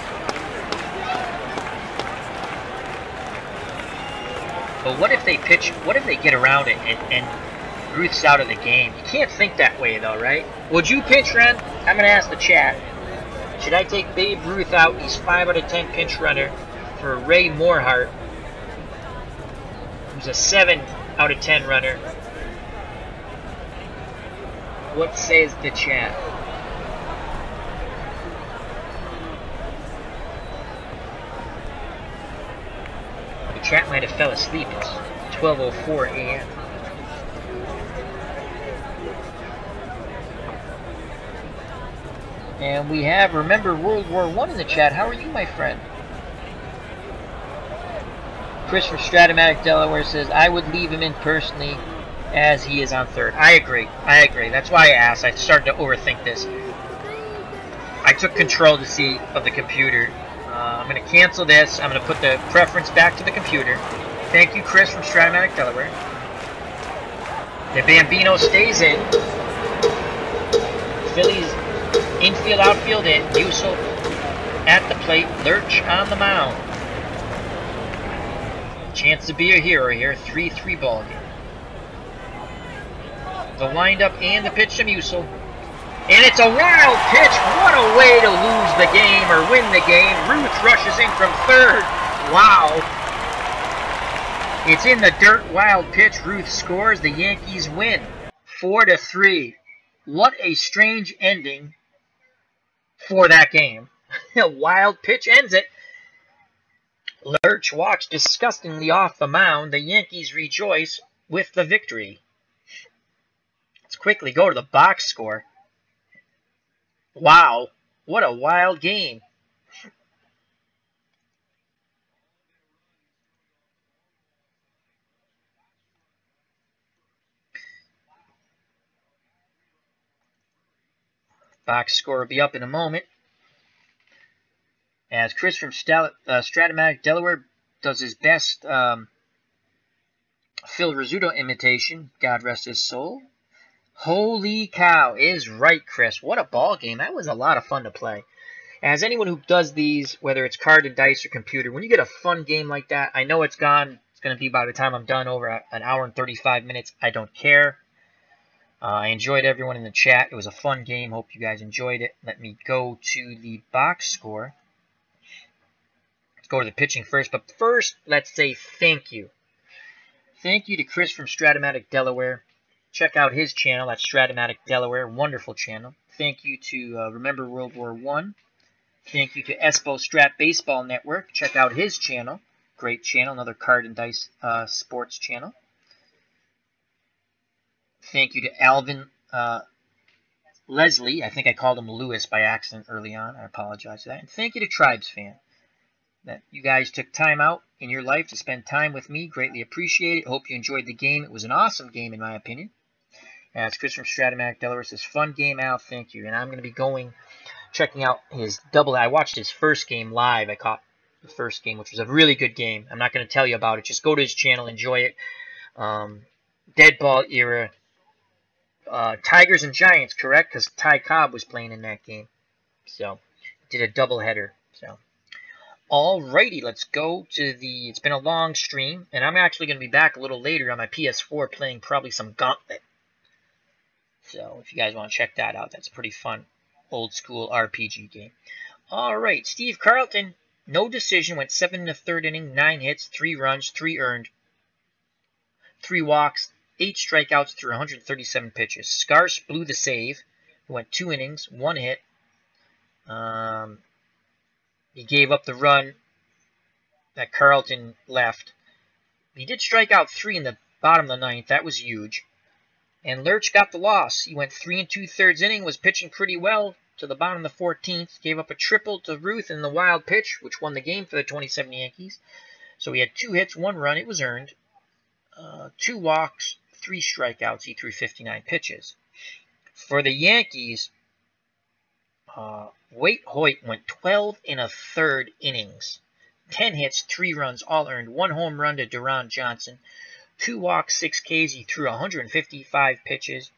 But what if they pitch, what if they get around it and Ruth's out of the game? You can't think that way though, right? Would you pinch run? I'm going to ask the chat. Should I take Babe Ruth out? He's 5 out of 10 pinch runner for Ray Morehart, who's a 7 out of 10 runner. What says the chat? The chat might have fell asleep. It's 12:04 a.m. And we have Remember World War I in the chat. How are you, my friend? Chris from Stratomatic, Delaware says, I would leave him in personally as he is on third. I agree. I agree. That's why I asked. I started to overthink this. I took control of the computer. I'm going to cancel this. I'm going to put the preference back to the computer. Thank you, Chris from Stratomatic, Delaware. The Bambino stays in. Phillies infield, outfield in. Musil at the plate. Lurch on the mound. Chance to be a hero here. 3-3 ball game. The windup and the pitch to Musil. And it's a wild pitch. What a way to lose the game or win the game. Ruth rushes in from third. Wow. It's in the dirt. Wild pitch. Ruth scores. The Yankees win 4-3. What a strange ending for that game. A wild pitch ends it. Lurch walks disgustingly off the mound. The Yankees rejoice with the victory. Let's quickly go to the box score. Wow, what a wild game. Box score will be up in a moment. As Chris from Stratomatic, Delaware does his best Phil Rizzuto imitation. God rest his soul. Holy cow, is right, Chris. What a ball game. That was a lot of fun to play. As anyone who does these, whether it's card and dice or computer, when you get a fun game like that, I know it's gone. It's going to be by the time I'm done over an hour and 35 minutes. I don't care. I enjoyed everyone in the chat. It was a fun game. Hope you guys enjoyed it. Let me go to the box score. Let's go to the pitching first. But first, let's say thank you. Thank you to Chris from Stratomatic, Delaware. Check out his channel. That's Stratomatic, Delaware. Wonderful channel. Thank you to Remember World War I. Thank you to Espo Strat Baseball Network. Check out his channel. Great channel. Another card and dice sports channel. Thank you to Alvin Leslie. I think I called him Lewis by accident early on. I apologize for that. And thank you to Tribes Fan. That you guys took time out in your life to spend time with me. Greatly appreciate it. Hope you enjoyed the game. It was an awesome game in my opinion. As Chris from Stratomatic, Delaware says, fun game, Al. Thank you. And I'm going to be checking out his double. I watched his first game live. I caught the first game, which was a really good game. I'm not going to tell you about it. Just go to his channel, enjoy it. Dead ball era. Tigers and Giants, correct? Because Ty Cobb was playing in that game. So, did a doubleheader. So, alrighty, let's go to the. It's been a long stream, and I'm actually going to be back a little later on my PS4 playing probably some Gauntlet. So, if you guys want to check that out, that's a pretty fun old school RPG game. Alright, Steve Carlton, no decision, went 7 in the third inning, 9 hits, 3 runs, 3 earned, 3 walks, 8 strikeouts through 137 pitches. Scarce blew the save. He went 2 innings, 1 hit. He gave up the run that Carlton left. He did strike out 3 in the bottom of the 9th. That was huge. And Lurch got the loss. He went 3 2/3 inning, was pitching pretty well to the bottom of the 14th. Gave up a triple to Ruth in the wild pitch, which won the game for the 27 Yankees. So he had 2 hits, 1 run. It was earned. 2 walks, 3 strikeouts. He threw 59 pitches. For the Yankees, Waite Hoyt went 12 1/3 innings. 10 hits, 3 runs, all earned. 1 home run to Duran Johnson. 2 walks, 6 Ks. He threw 155 pitches.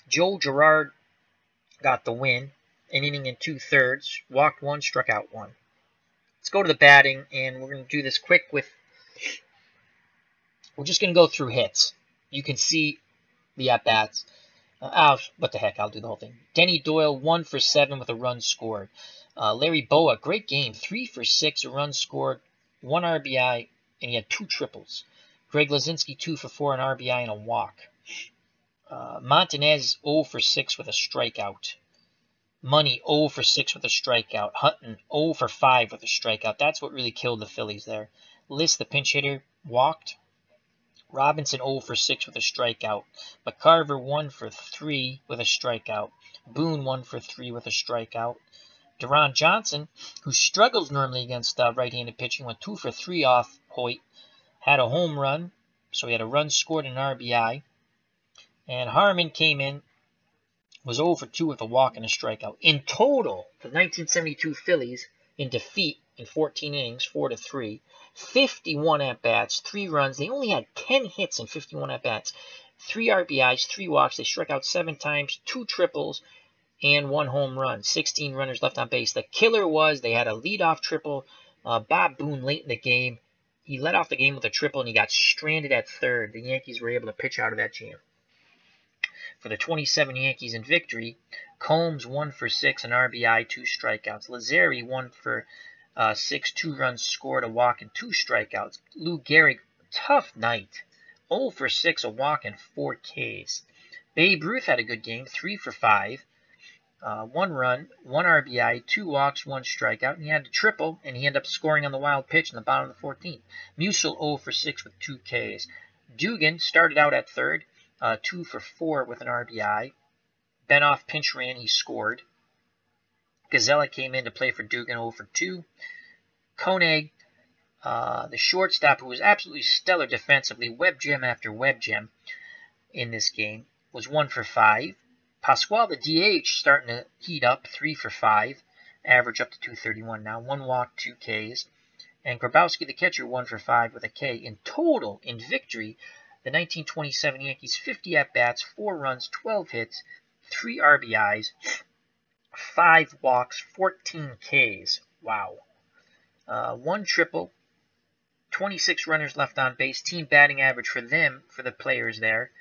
Joe Girard got the win. an inning and 2/3, walked 1, struck out 1. Let's go to the batting, and we're going to do this quick with, we're just going to go through hits. You can see the at-bats. What the heck, I'll do the whole thing. Denny Doyle, 1 for 7 with a run scored. Larry Boa, great game, 3 for 6, a run scored, 1 RBI, and he had 2 triples. Greg Lazinski, 2 for 4, an RBI, and a walk. Montanez, 0 for 6 with a strikeout. Money, 0 for 6 with a strikeout. Hutton, 0 for 5 with a strikeout. That's what really killed the Phillies there. List, the pinch hitter, walked. Robinson, 0 for 6 with a strikeout. McCarver, 1 for 3 with a strikeout. Boone, 1 for 3 with a strikeout. Deron Johnson, who struggles normally against right-handed pitching, went 2 for 3 off Hoyt. Had a home run, so he had a run scored and an RBI. And Harmon came in, was 0 for 2 with a walk and a strikeout. In total, the 1972 Phillies, in defeat in 14 innings, 4-3, 51 at-bats, 3 runs. They only had 10 hits in 51 at-bats, 3 RBIs, 3 walks. They struck out 7 times, 2 triples, and 1 home run. 16 runners left on base. The killer was they had a leadoff triple. Bob Boone late in the game. He led off the game with a triple, and he got stranded at third. The Yankees were able to pitch out of that jam. For the 27 Yankees in victory, Combs 1 for 6, an RBI, 2 strikeouts. Lazzeri 1 for 6, 2 runs scored, a walk, and 2 strikeouts. Lou Gehrig, tough night, 0 for 6, a walk, and 4 Ks. Babe Ruth had a good game, 3 for 5, 1 run, 1 RBI, 2 walks, 1 strikeout, and he had a triple, and he ended up scoring on the wild pitch in the bottom of the 14th. Musial 0 for 6 with 2 Ks. Dugan started out at third, 2 for 4 with an RBI. Benoff pinch ran, he scored. Gazella came in to play for Dugan, 0 for 2. Koenig, the shortstop, who was absolutely stellar defensively, web gem after web gem in this game, was 1 for 5. Pasquale, the DH, starting to heat up, 3 for 5. Average up to 231 now. 1 walk, 2 Ks. And Grabowski, the catcher, 1 for 5 with a K. In total, in victory, the 1927 Yankees, 50 at-bats, 4 runs, 12 hits, 3 RBIs, 5 walks, 14 Ks. Wow. 1 triple, 26 runners left on base. Team batting average for them, for the players there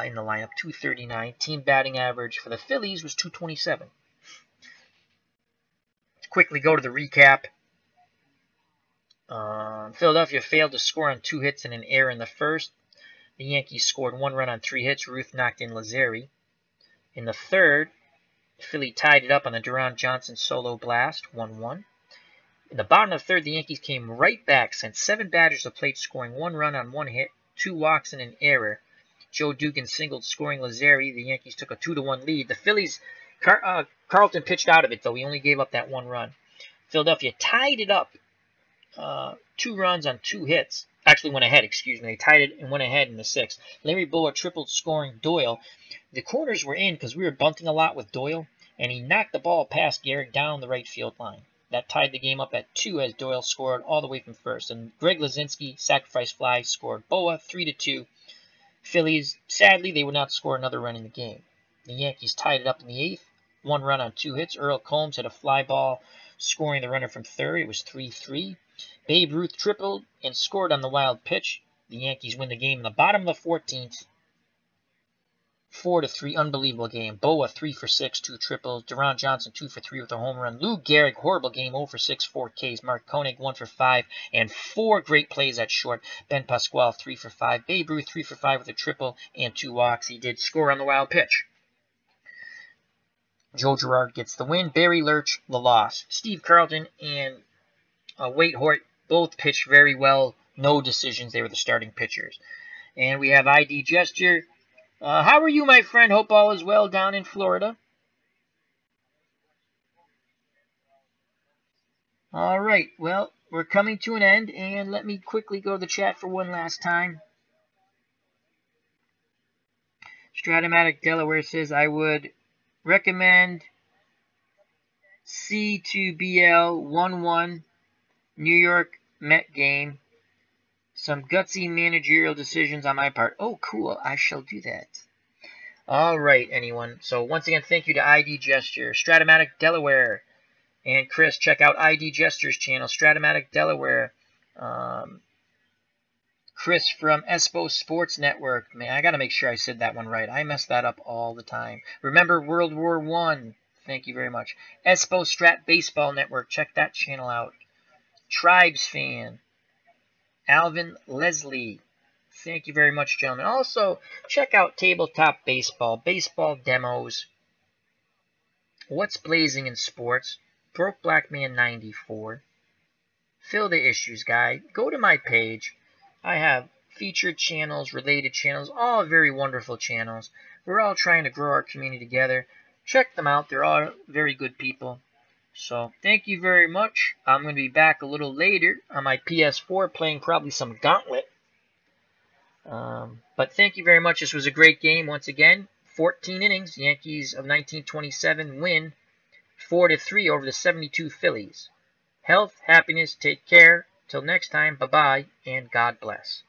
in the lineup, 239. Team batting average for the Phillies was 227. Let's quickly go to the recap. Philadelphia failed to score on 2 hits and an error in the first. The Yankees scored 1 run on 3 hits. Ruth knocked in Lazzeri. In the third, Philly tied it up on the Deron Johnson solo blast, 1-1. In the bottom of the third, the Yankees came right back, sent 7 batters to the plate, scoring 1 run on 1 hit, 2 walks, and an error. Joe Dugan singled, scoring Lazzeri. The Yankees took a 2-1 lead. The Phillies, Carlton pitched out of it, though. He only gave up that 1 run. Philadelphia tied it up, 2 runs on 2 hits. Actually went ahead, excuse me. They tied it and went ahead in the 6th. Larry Boa tripled, scoring Doyle. The corners were in because we were bunting a lot with Doyle, and he knocked the ball past Gehrig down the right field line. That tied the game up at 2 as Doyle scored all the way from first. And Greg Lazinski, sacrifice fly, scored Boa, 3-2. Phillies, sadly, they would not score another run in the game. The Yankees tied it up in the 8th. 1 run on 2 hits. Earl Combs had a fly ball, scoring the runner from third. It was 3-3. Babe Ruth tripled and scored on the wild pitch. The Yankees win the game in the bottom of the 14th. 4-3, unbelievable game. Boa 3 for 6, 2 triples. Deron Johnson 2 for 3 with a home run. Lou Gehrig, horrible game, 0 for 6, 4 Ks. Mark Koenig 1 for 5, and 4 great plays at short. Ben Pasquale 3 for 5. Babe Ruth 3 for 5 with a triple and 2 walks. He did score on the wild pitch. Joe Girard gets the win. Barry Lurch the loss. Steve Carlton and Waite Hoyt both pitched very well. No decisions. They were the starting pitchers. And we have ID Gesture. How are you, my friend? Hope all is well down in Florida. All right. Well, we're coming to an end, and let me quickly go to the chat for one last time. Stratomatic Delaware says, I would recommend C2BL 1-1 New York Met game. Some gutsy managerial decisions on my part. Oh, cool. I shall do that. All right, anyone. So once again, thank you to ID Gesture, Stratomatic Delaware, and Chris. Check out ID Gesture's channel, Stratomatic Delaware. Chris from Espo Sports Network. Man, I got to make sure I said that one right. I mess that up all the time. Remember World War I. Thank you very much. Espo Strat Baseball Network. Check that channel out. Tribes Fan. Alvin Leslie. Thank you very much, gentlemen. Also, check out Tabletop Baseball, baseball demos, What's Blazing in Sports, Broke Black Man 94, Fill the Issues Guide. Go to my page. I have featured channels, related channels, all very wonderful channels. We're all trying to grow our community together. Check them out. They're all very good people. So, thank you very much. I'm going to be back a little later on my PS4 playing probably some Gauntlet. But thank you very much. This was a great game once again. 14 innings. Yankees of 1927 win 4-3 over the 72 Phillies. Health, happiness, take care. Till next time, bye-bye, and God bless.